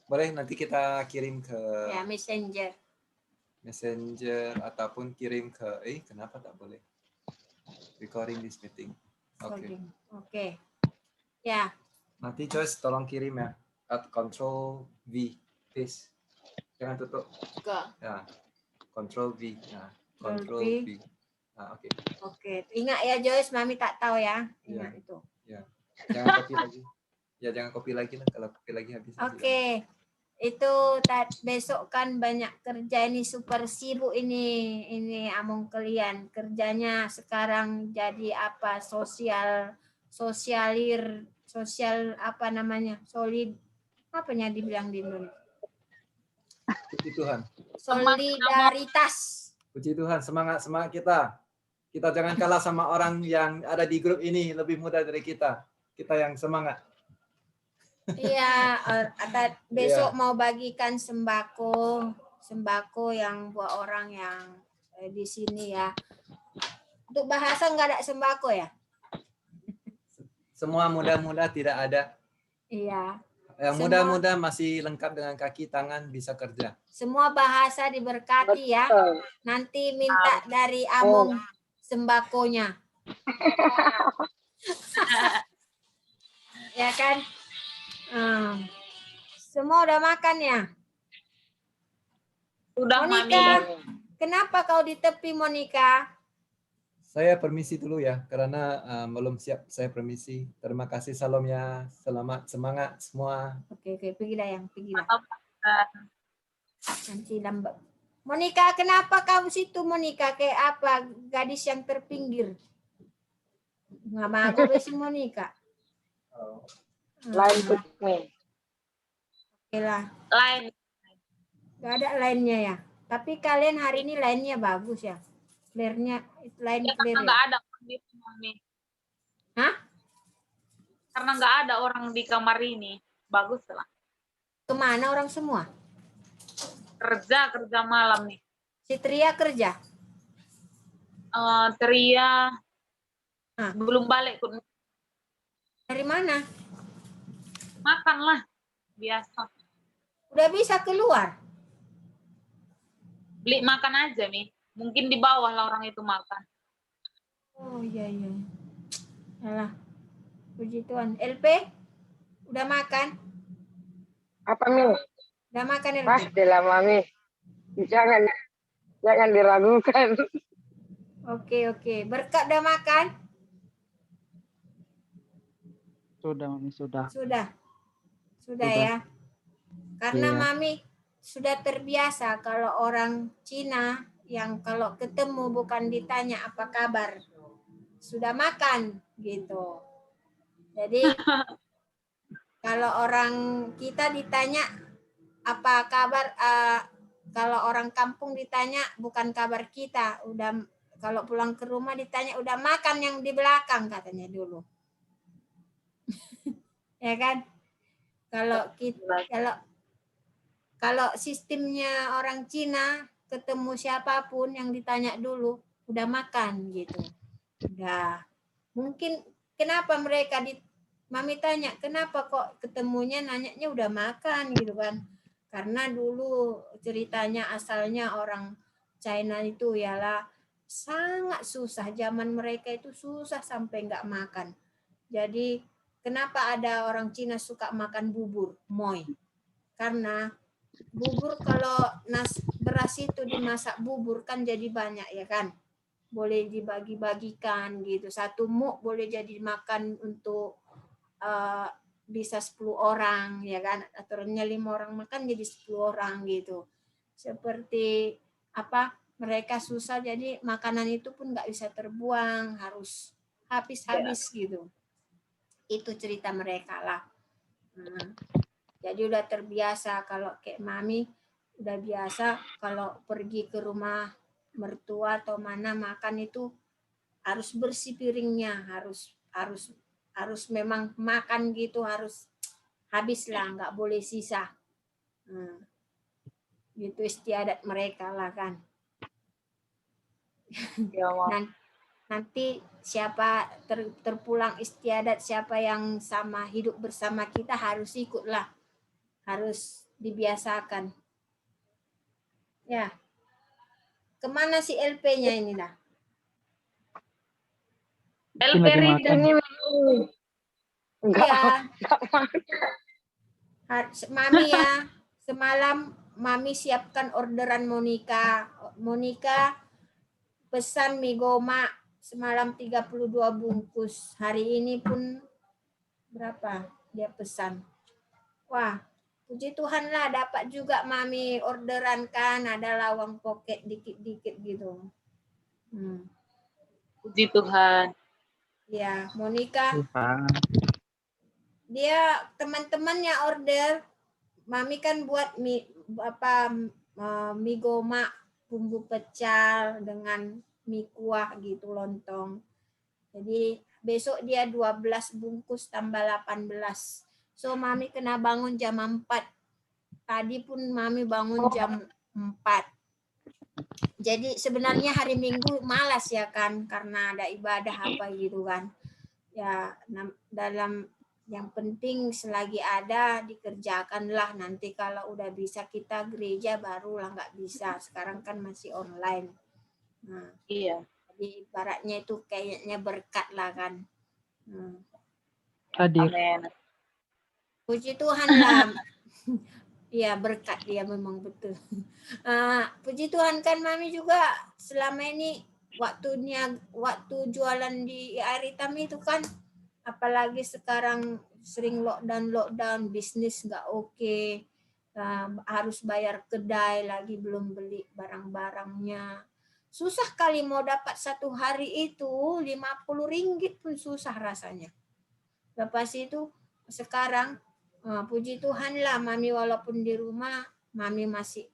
Boleh nanti kita kirim ke Ya, Messenger. Messenger ataupun kirim ke. Kenapa tak boleh? Recording this meeting. Oke. Oke. Ya. Nanti Joyce tolong kirim ya. Control V, please. Jangan tutup. Ke. Ya, Control V. Nah, Control Control V. V. Nah, oke. Oke. Ingat ya Joyce, Mami tak tahu ya. Ingat itu. Jangan copy lagi. Ya, jangan copy lagi lah. Kalau copy lagi habis. Oke. Itu besok kan banyak kerja ini, super sibuk ini among kalian. Kerjanya sekarang jadi apa? Sosial apa namanya? Apanya dibilang di Indonesia? Puji Tuhan. Solidaritas. Puji Tuhan, semangat kita. Kita jangan kalah sama orang yang ada di grup ini lebih muda dari kita. Kita yang semangat. Iya, besok mau bagikan sembako yang buat orang yang di sini ya. Untuk bahasa nggak ada sembako ya? Semua muda-muda tidak ada. Iya. Yang Semua- muda-muda masih lengkap dengan kaki, tangan, bisa kerja. Semua bahasa diberkati ya. Betul. Nanti minta dari Among sembakonya. Ya kan? Semua udah makan ya? Sudah, Monica, Mami. kenapa kau di tepi, Monica? Saya permisi dulu ya, karena belum siap. Saya permisi. Terima kasih Salomnya. Selamat, semangat semua. Oke, pergi dah yang, pergi dah. Maaf, Nanti lambat. Monica, kenapa kamu situ, Monica? Kayak apa? Gadis yang terpinggir. Nggak mau besi Monica. Lain nih. Oke lah. lain. Gak ada lainnya ya. Tapi kalian hari ini lainnya bagus ya. Clear-nya lain Ya, clear karena ya. nggak ada orang di Mami. Hah? Karena nggak ada orang di kamar ini. Bagus lah. Kemana orang semua? Kerja malam nih. Si Tria kerja? Tria Ah. belum balik. Dari mana? Makan lah. Biasa. Udah bisa keluar? Beli makan aja, Mi. Mungkin di bawah lah orang itu makan. Oh iya. Alah. Puji Tuhan. LP? Udah makan? Apa Mi? Udah makan LP? Pastilah Mami. Jangan diragukan. Oke. Berkat udah makan? Sudah, Mami, sudah. Sudah ya. Karena Iya. Mami sudah terbiasa kalau orang Cina yang kalau ketemu bukan ditanya apa kabar, sudah makan gitu. Jadi kalau orang kita ditanya apa kabar, kalau orang kampung ditanya bukan kabar kita, udah kalau pulang ke rumah ditanya udah makan yang di belakang katanya dulu. Ya kan? Kalau sistemnya orang Cina ketemu siapapun yang ditanya dulu udah makan gitu. Udah. Mungkin kenapa mereka Mami tanya, kenapa kok ketemunya nanyanya udah makan gitu kan? Karena dulu ceritanya asalnya orang China itu ialah sangat susah, zaman mereka itu susah sampai nggak makan. Jadi kenapa ada orang Cina suka makan bubur, moi? Karena bubur kalau beras itu dimasak bubur kan jadi banyak ya kan, boleh dibagi-bagikan gitu, satu muk boleh jadi makan untuk bisa 10 orang ya kan, aturannya 5 orang makan jadi 10 orang gitu. Seperti apa, mereka susah jadi makanan itu pun nggak bisa terbuang, harus habis gitu. Itu cerita mereka lah. Jadi udah terbiasa kalau kayak Mami udah biasa kalau pergi ke rumah mertua atau mana makan itu harus bersih piringnya, harus memang makan gitu, harus habis lah, nggak boleh sisa. Gitu istiadat mereka lah kan. Ya, Nanti siapa terpulang istiadat, siapa yang sama hidup bersama kita harus ikutlah, harus dibiasakan. Ya, kemana si LP-nya ini dah? LP Lagi Rita. makan. Enggak. Mami ya, semalam Mami siapkan orderan Monica. Monica pesan mie goma semalam 32 bungkus. Hari ini pun berapa dia pesan? Wah, puji Tuhan lah dapat juga Mami orderan kan, ada lawang poket dikit-dikit gitu. Puji Tuhan. Ya, Monica. Tuhan. Dia teman-temannya order, Mami kan buat mie goma bumbu pecel dengan mie kuah gitu, lontong. Jadi besok dia 12 bungkus tambah 18. So Mami kena bangun jam 4. Tadi pun Mami bangun jam 4. Jadi sebenarnya hari Minggu malas ya kan, karena ada ibadah apa gitu kan. Ya dalam yang penting selagi ada dikerjakanlah, nanti kalau udah bisa kita gereja barulah, nggak bisa sekarang kan masih online. Nah, Iya. jadi ibaratnya itu kayaknya berkat lah kan. Hadir. Amin. Puji Tuhan lah. Iya berkat dia memang betul. Puji Tuhan kan Mami juga selama ini waktu jualan di air hitam itu kan, apalagi sekarang sering lockdown, bisnis nggak oke, harus bayar kedai lagi, belum beli barang-barangnya. Susah kali mau dapat satu hari itu 50 ringgit pun susah rasanya. Lepas itu sekarang puji Tuhan lah Mami walaupun di rumah, Mami masih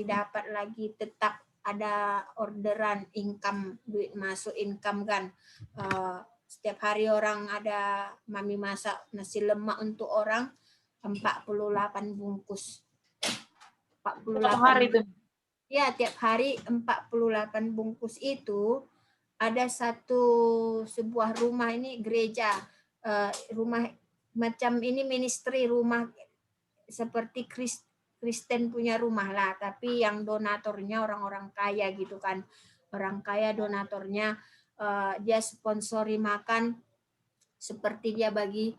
dapat lagi tetap ada orderan income, duit masuk income kan. Setiap hari orang ada Mami masak nasi lemak untuk orang 48 bungkus. 48 hari itu. Ya, tiap hari 48 bungkus itu ada sebuah rumah ini gereja, rumah macam ini ministry, rumah seperti Kristen punya rumah lah, tapi yang donatornya orang-orang kaya gitu kan. Orang kaya donatornya, dia sponsori makan, seperti dia bagi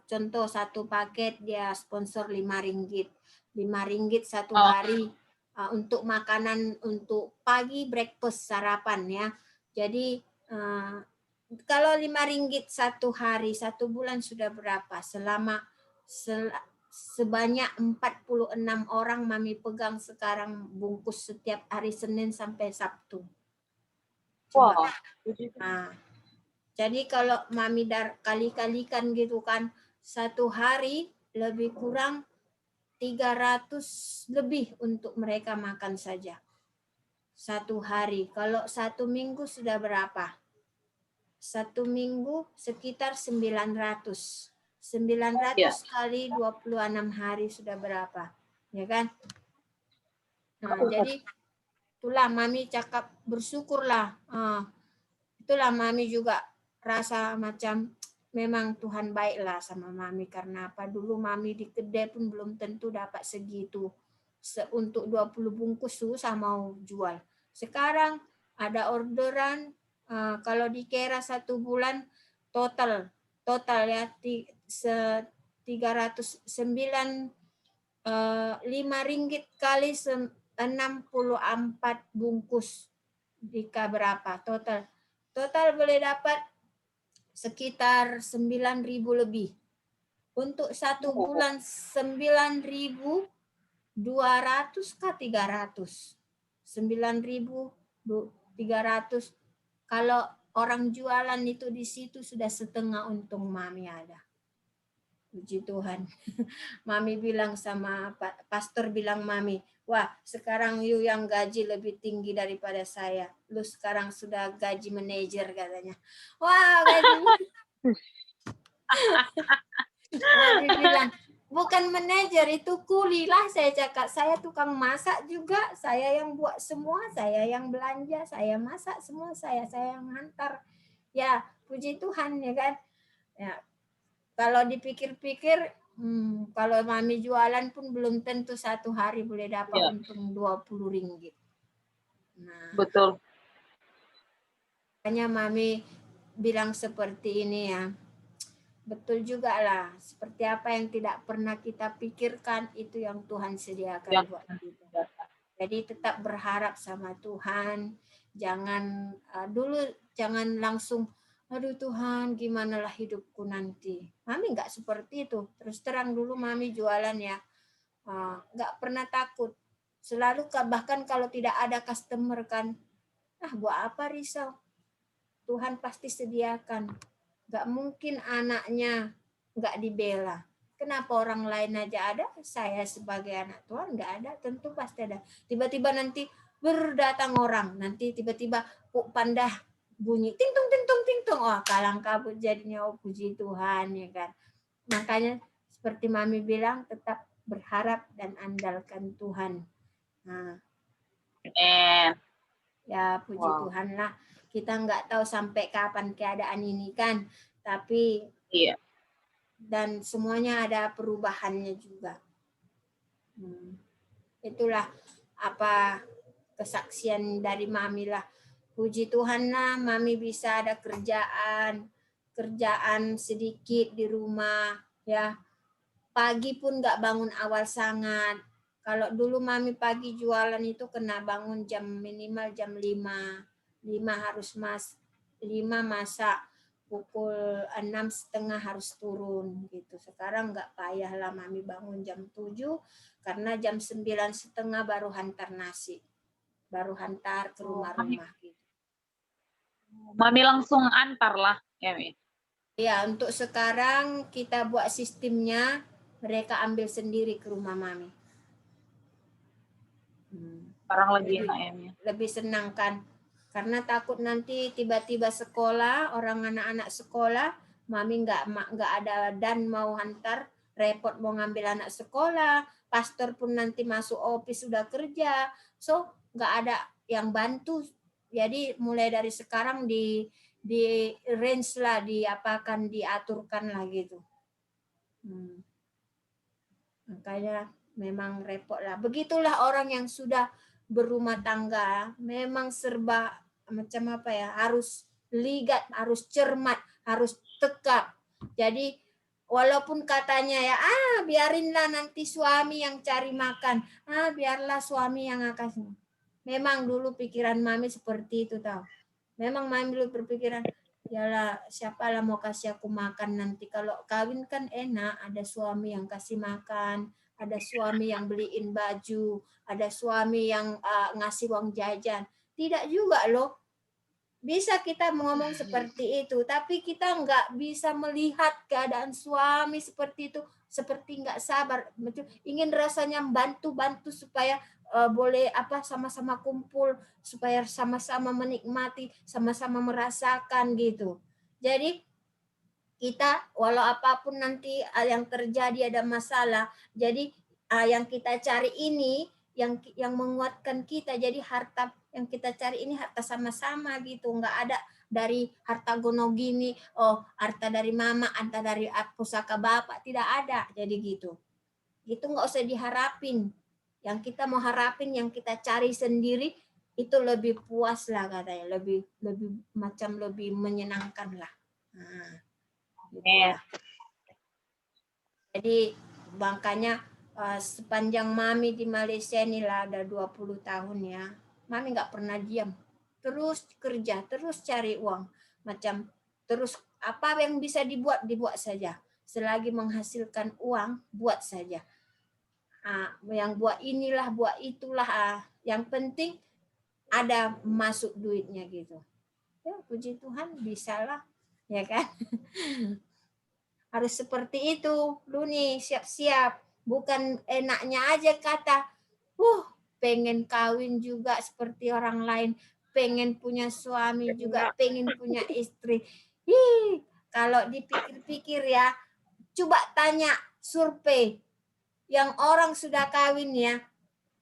contoh satu paket dia sponsor 5 ringgit. 5 ringgit satu hari untuk makanan untuk pagi breakfast sarapan ya. Jadi kalau 5 ringgit satu hari, satu bulan sudah berapa? Sebanyak 46 orang Mami pegang sekarang bungkus setiap hari Senin sampai Sabtu. Coba. Jadi kalau Mami kali-kalikan gitu kan, satu hari lebih kurang 300 lebih untuk mereka makan saja. Satu hari. Kalau satu minggu sudah berapa? Satu minggu sekitar 900. 900 kali 26 hari sudah berapa? Ya kan? Nah, jadi itulah Mami cakap bersyukurlah. Itulah Mami juga rasa macam memang Tuhan baiklah sama Mami, karena apa, dulu Mami di kedai pun belum tentu dapat segitu. Untuk 20 bungkus susah mau jual. Sekarang ada orderan, kalau dikira satu bulan total ya 309 5 ringgit kali 64 bungkus. Jika berapa total? Total boleh dapat sekitar 9.000 lebih. Untuk satu bulan 9.200 kah 300? 9.300. Kalau orang jualan itu di situ sudah setengah untung Mami ada. Puji Tuhan. Mami bilang sama pastor, bilang Mami, wah sekarang you yang gaji lebih tinggi daripada saya. Lu sekarang sudah gaji manajer katanya. Wah gaji. Mami bilang, bukan manajer, itu kuli lah. Saya cakap, saya tukang masak juga. Saya yang buat semua, saya yang belanja, saya masak semua, saya yang hantar. Ya puji Tuhan ya kan. Ya. Kalau dipikir-pikir, kalau Mami jualan pun belum tentu satu hari boleh dapat untung 20 ringgit. Nah, betul. Makanya Mami bilang seperti ini ya. Betul juga lah. Seperti apa yang tidak pernah kita pikirkan, itu yang Tuhan sediakan buat kita. Jadi tetap berharap sama Tuhan. Jangan langsung, aduh Tuhan gimana lah hidupku nanti. Mami nggak seperti itu. Terus terang dulu Mami jualan ya. Nggak pernah takut. Selalu bahkan kalau tidak ada customer kan, buat apa risau. Tuhan pasti sediakan. Nggak mungkin anaknya nggak dibela. Kenapa orang lain aja ada, saya sebagai anak Tuhan nggak ada? Tentu pasti ada. Tiba-tiba nanti berdatang orang, nanti tiba-tiba pandah bunyi ting tung ting tung ting tung, kalang kabut jadinya. Puji Tuhan ya kan. makanya seperti Mami bilang, tetap berharap dan andalkan Tuhan. Nah, ya puji Wow. Tuhan lah. Kita nggak tahu sampai kapan keadaan ini kan, tapi Iya. dan semuanya ada perubahannya juga. Itulah apa kesaksian dari Mami lah. Puji Tuhan lah, Mami bisa ada kerjaan sedikit di rumah ya. Pagi pun nggak bangun awal sangat. Kalau dulu Mami pagi jualan itu kena bangun minimal jam 5. 5 masak, pukul 6:30 harus turun gitu. Sekarang nggak payah lah Mami bangun jam 7 karena jam 9:30 baru hantar nasi. Baru hantar ke rumah-rumah gitu. Mami langsung antar lah, ya Mi. Ya, untuk sekarang kita buat sistemnya, mereka ambil sendiri ke rumah Mami. Sekarang lebih enak ya Mi. Lebih senang kan, karena takut nanti tiba-tiba sekolah, orang anak-anak sekolah, Mami nggak ada dan mau hantar, repot mau ngambil anak sekolah, pastor pun nanti masuk office sudah kerja, so nggak ada yang bantu. Jadi mulai dari sekarang di range lah, diaturkan lah gitu. Makanya memang repot lah. Begitulah orang yang sudah berumah tangga, memang serba macam apa ya, harus ligat, harus cermat, harus tekap. Jadi walaupun katanya ya, biarinlah nanti suami yang cari makan, biarlah suami yang akan. Memang dulu pikiran Mami seperti itu tahu. Memang Mami dulu berpikiran, yalah siapalah mau kasih aku makan nanti, kalau kawin kan enak, ada suami yang kasih makan, ada suami yang beliin baju, ada suami yang ngasih uang jajan. Tidak juga loh. Bisa kita ngomong seperti itu, tapi kita nggak bisa melihat keadaan suami seperti itu, seperti nggak sabar, ingin rasanya bantu supaya boleh sama-sama kumpul, supaya sama-sama menikmati, sama-sama merasakan gitu. Jadi kita walau apapun nanti yang terjadi ada masalah, jadi yang kita cari ini yang menguatkan kita, jadi harta yang kita cari ini harta sama-sama gitu, nggak ada dari harta gono gini, harta dari mama, harta dari pusaka bapak, tidak ada. Jadi gitu nggak usah diharapin. Yang kita mau harapin, yang kita cari sendiri itu lebih puas lah katanya, lebih menyenangkan lah. Jadi makanya sepanjang Mami di Malaysia ini lah ada 20 tahun ya, Mami nggak pernah diam, terus kerja, terus cari uang, terus apa yang bisa dibuat saja, selagi menghasilkan uang buat saja. Yang buat inilah, buat itulah, yang penting ada masuk duitnya gitu. Ya puji Tuhan bisalah, ya kan? Harus seperti itu, lu nih siap-siap. Bukan enaknya aja kata, pengen kawin juga seperti orang lain, pengen punya suami juga, pengen punya istri. Kalau dipikir-pikir ya, coba tanya survei yang orang sudah kawin ya,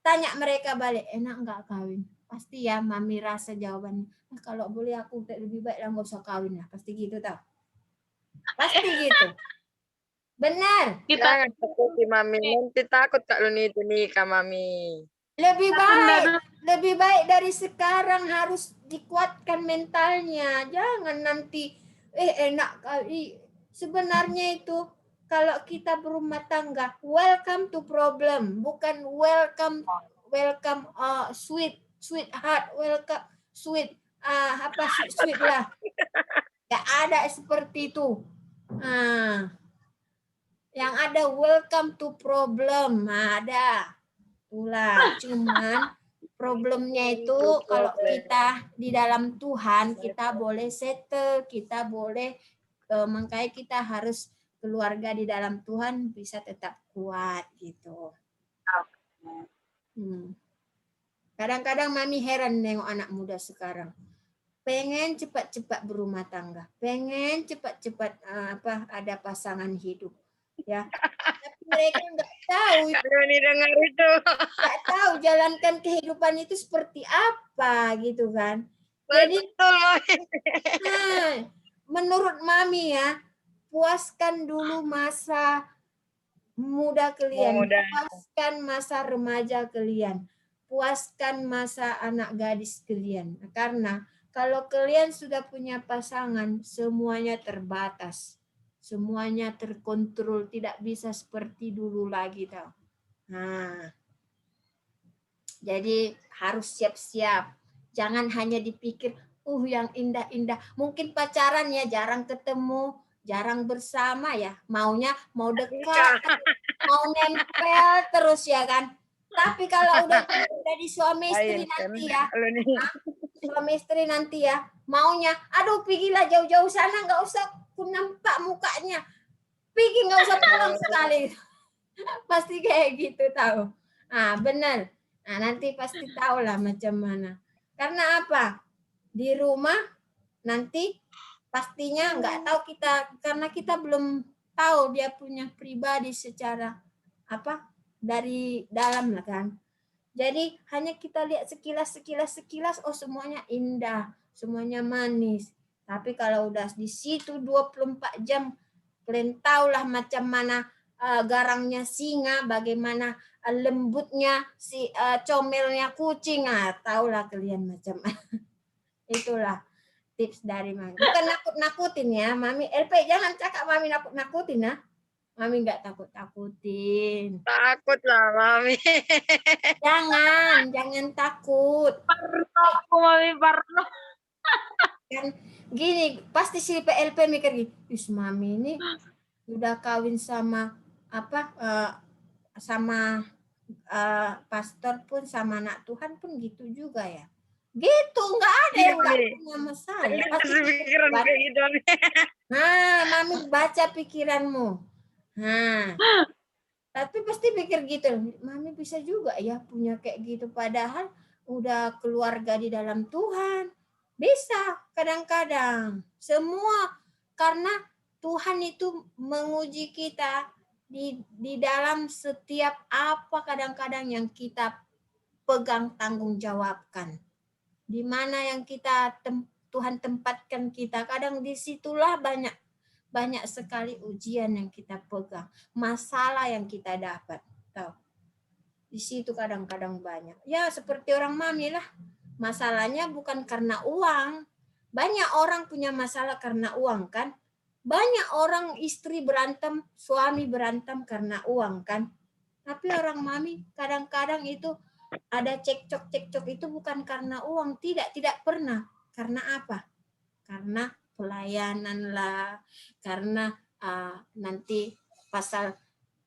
tanya mereka balik, enak nggak kawin? Pasti ya Mami rasa jawabannya, kalau boleh aku lebih baik lah nggak usah kawin lah, pasti gitu tau. Pasti gitu. Benar. Jangan takuti Mami, nanti takut Kak Luni itu nikah Mami. Lebih baik dari sekarang, harus dikuatkan mentalnya. Jangan nanti enak kali. Sebenarnya itu kalau kita berumah tangga, welcome to problem, bukan welcome sweetheart, welcome sweet sweet lah. Ya ada seperti itu. Yang ada welcome to problem, ada. Itulah, cuman problemnya itu kalau kita di dalam Tuhan, kita boleh settle, kita boleh makanya kita harus keluarga di dalam Tuhan bisa tetap kuat gitu. Kadang-kadang Mami heran nengok anak muda sekarang. Pengen cepat-cepat berumah tangga, pengen cepat-cepat ada pasangan hidup. ya. Tapi mereka nggak tahu, Kalau ini dengar itu. nggak tahu jalankan kehidupan itu seperti apa gitu kan. Jadi Betul, Mami. menurut Mami ya, puaskan dulu masa muda kalian, Muda. puaskan masa remaja kalian, puaskan masa anak gadis kalian. Karena kalau kalian sudah punya pasangan, semuanya terbatas. Semuanya terkontrol, tidak bisa seperti dulu lagi tau. Nah, jadi harus siap-siap. Jangan hanya dipikir, yang indah-indah. Mungkin pacaran ya jarang ketemu, jarang bersama ya. Maunya mau dekat, mau nempel terus ya kan. Tapi kalau udah di suami istri nanti ya, suami istri nanti ya, maunya, aduh pergilah jauh-jauh sana, nggak usah ku nampak mukanya. Pergi nggak usah pulang sekali. Pasti kayak gitu tahu. Ah benar. Nah nanti pasti tahu lah macam mana. Karena apa? Di rumah nanti pastinya nggak tahu kita, karena kita belum tahu dia punya pribadi secara apa dari dalam lah kan. Jadi hanya kita lihat sekilas, oh semuanya indah, semuanya manis. Tapi kalau udah di situ 24 jam, kalian tahulah macam mana garangnya singa, bagaimana lembutnya si comelnya kucing. Tahulah kalian macam itulah tips dari Mami. Bukan nakut-nakutin ya, Mami. LP jangan cakap Mami nakut-nakutin ya. Mami nggak takut-takutin. Takut lah, Mami. Jangan takut. Parno, Mami, parno. Kan gini, pasti si PLP mikir gini, Mami ini udah kawin sama apa sama pastor pun, sama anak Tuhan pun gitu juga ya. Gitu, nggak ada yang nggak punya masalah. Pasti pikiran kayak gitu. Mami baca pikiranmu. Tapi pasti pikir gitu, Mami bisa juga ya punya kayak gitu, padahal udah keluarga di dalam Tuhan. Bisa kadang-kadang. Semua karena Tuhan itu menguji kita di dalam setiap apa kadang-kadang yang kita pegang tanggung jawabkan. Di mana yang kita Tuhan tempatkan kita, kadang disitulah banyak sekali ujian yang kita pegang, masalah yang kita dapat. Tahu? Di situ kadang-kadang banyak. Ya seperti orang Mami lah. Masalahnya bukan karena uang. Banyak orang punya masalah karena uang kan. Banyak orang istri berantem, suami berantem karena uang kan. Tapi orang Mami kadang-kadang itu ada cekcok itu bukan karena uang. Tidak pernah. Karena apa? Karena pelayanan lah, karena nanti pasal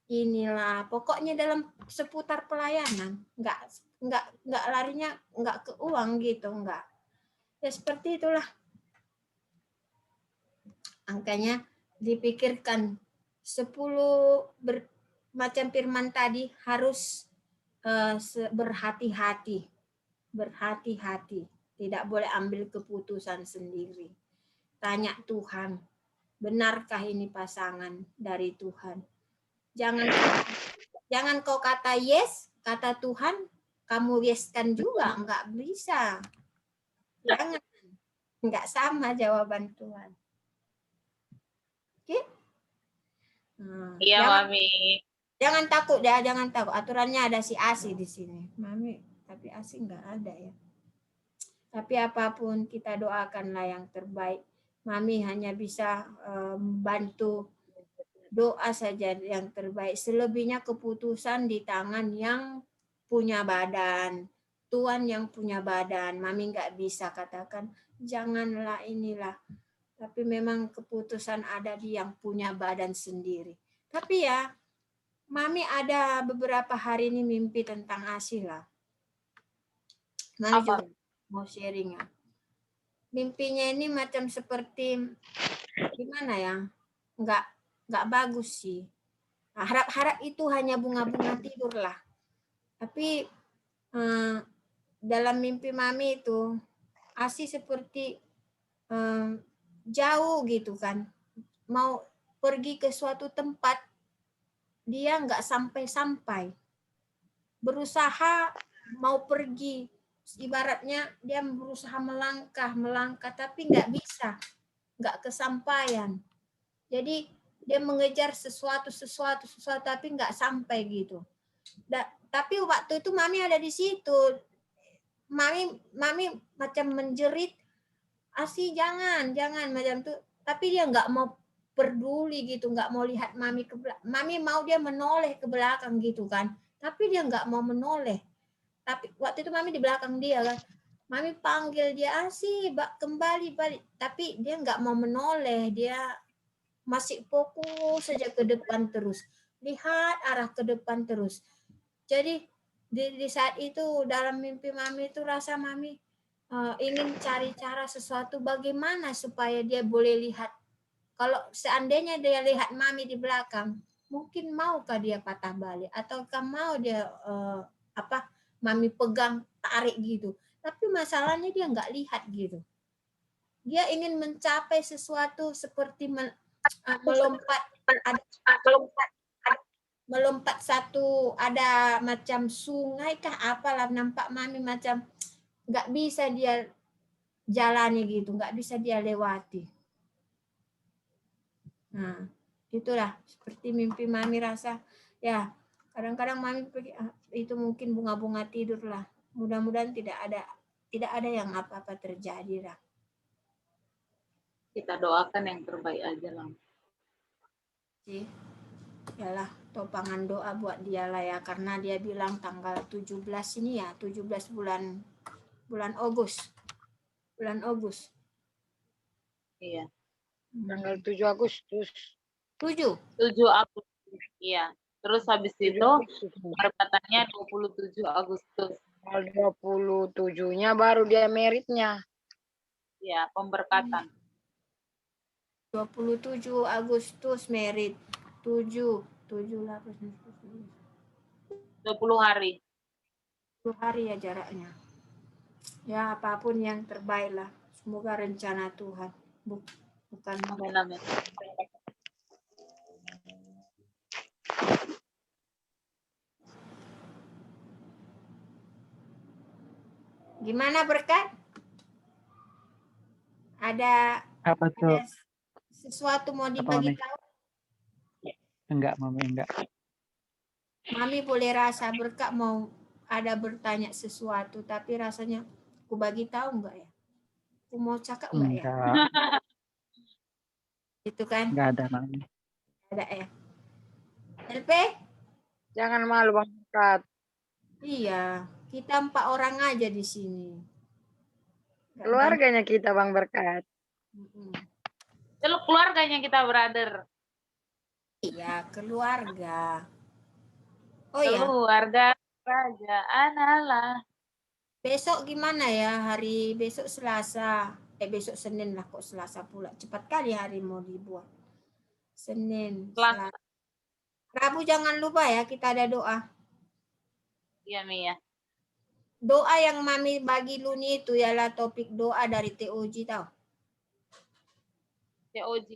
inilah, pokoknya dalam seputar pelayanan, nggak larinya nggak ke uang gitu, nggak. Ya seperti itulah. Angkanya dipikirkan 10 macam firman tadi harus berhati-hati, tidak boleh ambil keputusan sendiri. Tanya Tuhan, benarkah ini pasangan dari Tuhan? Jangan kau kata yes, kata Tuhan, kamu yeskan juga, enggak bisa. Jangan, enggak sama jawaban Tuhan. Oke? Iya, Mami. Jangan takut ya, jangan takut. Aturannya ada si Asi di sini. Mami, tapi Asi enggak ada ya. Tapi apapun kita doakanlah yang terbaik. Mami hanya bisa membantu doa saja yang terbaik. Selebihnya keputusan di tangan yang punya badan. Tuhan yang punya badan. Mami nggak bisa katakan, janganlah inilah. Tapi memang keputusan ada di yang punya badan sendiri. Tapi ya, Mami ada beberapa hari ini mimpi tentang Asi lah. Mami juga mau sharing ya. Mimpinya ini macam seperti gimana ya? Nggak bagus sih. Nah, harap-harap itu hanya bunga-bunga tidur lah. Tapi dalam mimpi Mami itu Asi seperti jauh gitu kan. Mau pergi ke suatu tempat dia nggak sampai-sampai. Berusaha mau pergi, ibaratnya dia berusaha melangkah, tapi nggak bisa, nggak kesampaian. Jadi dia mengejar sesuatu, tapi nggak sampai gitu. Tapi waktu itu Mami ada di situ. Mami macam menjerit, jangan macam tuh. Tapi dia nggak mau peduli gitu, nggak mau lihat Mami ke belakang. Mami mau dia menoleh ke belakang gitu kan. Tapi dia nggak mau menoleh. Tapi waktu itu Mami di belakang dia kan. Mami panggil dia, kembali balik. Tapi dia nggak mau menoleh, dia masih fokus saja ke depan terus. Lihat arah ke depan terus. Jadi di saat itu dalam mimpi Mami itu rasa Mami ingin cari cara sesuatu bagaimana supaya dia boleh lihat. Kalau seandainya dia lihat Mami di belakang, mungkin maukah dia patah balik ataukah mau dia Mami pegang tarik gitu. Tapi masalahnya dia nggak lihat gitu. Dia ingin mencapai sesuatu seperti melompat satu, ada macam sungai kah apalah, nampak Mami macam nggak bisa dia jalani gitu, nggak bisa dia lewati. Nah, itulah seperti mimpi Mami rasa. Ya, kadang-kadang Mami itu mungkin bunga-bunga tidur lah. Mudah-mudahan tidak ada yang apa-apa terjadi lah. Kita doakan yang terbaik aja lah. Yalah, topangan doa buat dia lah ya, karena dia bilang tanggal 17 ini ya, 17 bulan Agustus. Bulan Agustus. Iya. Tanggal 7 Agustus. 7 Agustus. Iya. Terus habis itu perkataannya 27 Agustus. Tanggal 27-nya baru dia meritnya. Iya, pemberkatan. 27 Agustus merit. 7 20 hari. 10 hari ya jaraknya. Ya, apapun yang terbaik lah. Semoga rencana Tuhan. Bukan. Amin. Gimana Berkat? Ada Apa tuh? sesuatu mau dibagi tahu? Enggak, Mami, enggak. Mami boleh rasa Berkat mau ada bertanya sesuatu, tapi rasanya aku bagi tahu enggak ya? Aku mau cakap enggak ya? Enggak. Itu kan? Enggak ada, Mami. Ada ya. LP? Jangan malu Bang Berkat. Iya, kita 4 orang aja di sini. Keluarganya kita Bang Berkat. Keluarganya kita, brother. Iya, keluarga. Oh ya. Keluarga kerajaan Allah. Besok gimana ya? Hari besok Selasa. Besok Senin lah, kok Selasa pula. Cepat kali hari mau dibuat. Senin, Selasa. Rabu jangan lupa ya, kita ada doa. Iya, Mia. Doa yang Mami bagi Luni itu ialah topik doa dari TOG tahu. TOG.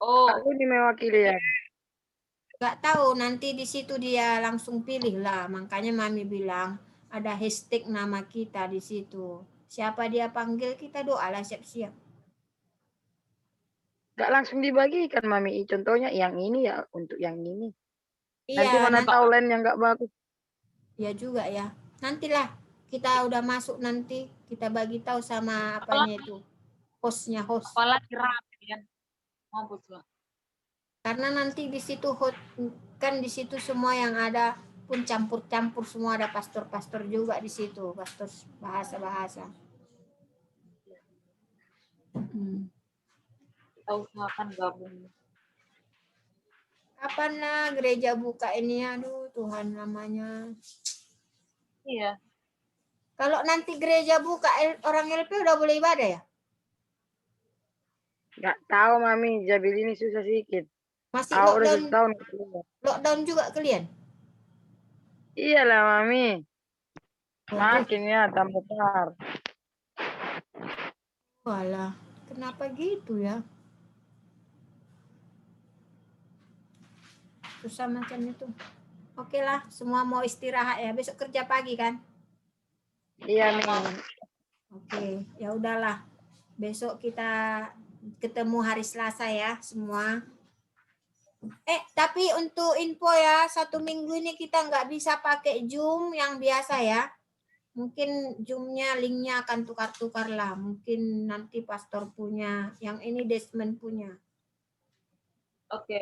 Oh. Aku mewakili ya. Gak tahu, nanti di situ dia langsung pilih lah. Makanya Mami bilang ada hashtag nama kita di situ. Siapa dia panggil, kita doa lah siap-siap. Gak langsung dibagikan Mami. Contohnya yang ini ya untuk yang ini. Iya, Nanti mana tahu lain yang gak bagus. Ya juga ya. Nantilah kita udah masuk nanti kita bagi tahu sama apanya itu hostnya host. Apalagi rapi kan. Mampus lah. Karena nanti di situ kan di situ semua yang ada pun campur-campur semua, ada pastor-pastor juga di situ, pastor bahasa-bahasa. Kita usahakan gabung. Kapan lah gereja buka ini? Aduh Tuhan namanya. Iya. Kalau nanti gereja buka, orang LP udah boleh ibadah ya? Gak tahu Mami, Jabil ini susah sedikit. Masih lockdown. Lockdown juga kalian? Iyalah Mami. Makin ya tambah besar. Walah, kenapa gitu ya? susah macam itu. Oke lah, semua mau istirahat ya. Besok kerja pagi kan? Iya, Min. Oke, ya udahlah. Besok kita ketemu hari Selasa ya semua. Tapi untuk info ya, 1 minggu ini kita nggak bisa pakai Zoom yang biasa ya. Mungkin Zoom-nya, linknya akan tukar-tukar lah. Mungkin nanti pastor punya, yang ini Desmond punya. Oke.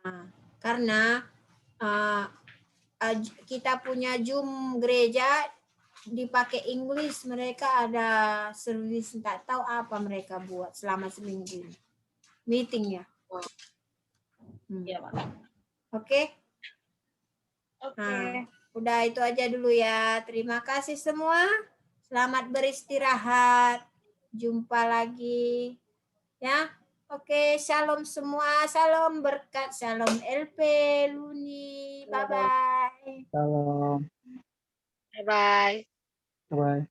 Nah, karena kita punya Zoom gereja dipakai English, mereka ada service, tak tahu apa mereka buat selama seminggu ini. Meeting ya. Iya, Mak. Oke. Nah, udah itu aja dulu ya. Terima kasih semua. Selamat beristirahat. Jumpa lagi. Ya. Oke, shalom semua. Shalom berkat. Shalom LP, Luni. Bye-bye. Salam. Bye-bye. Bye.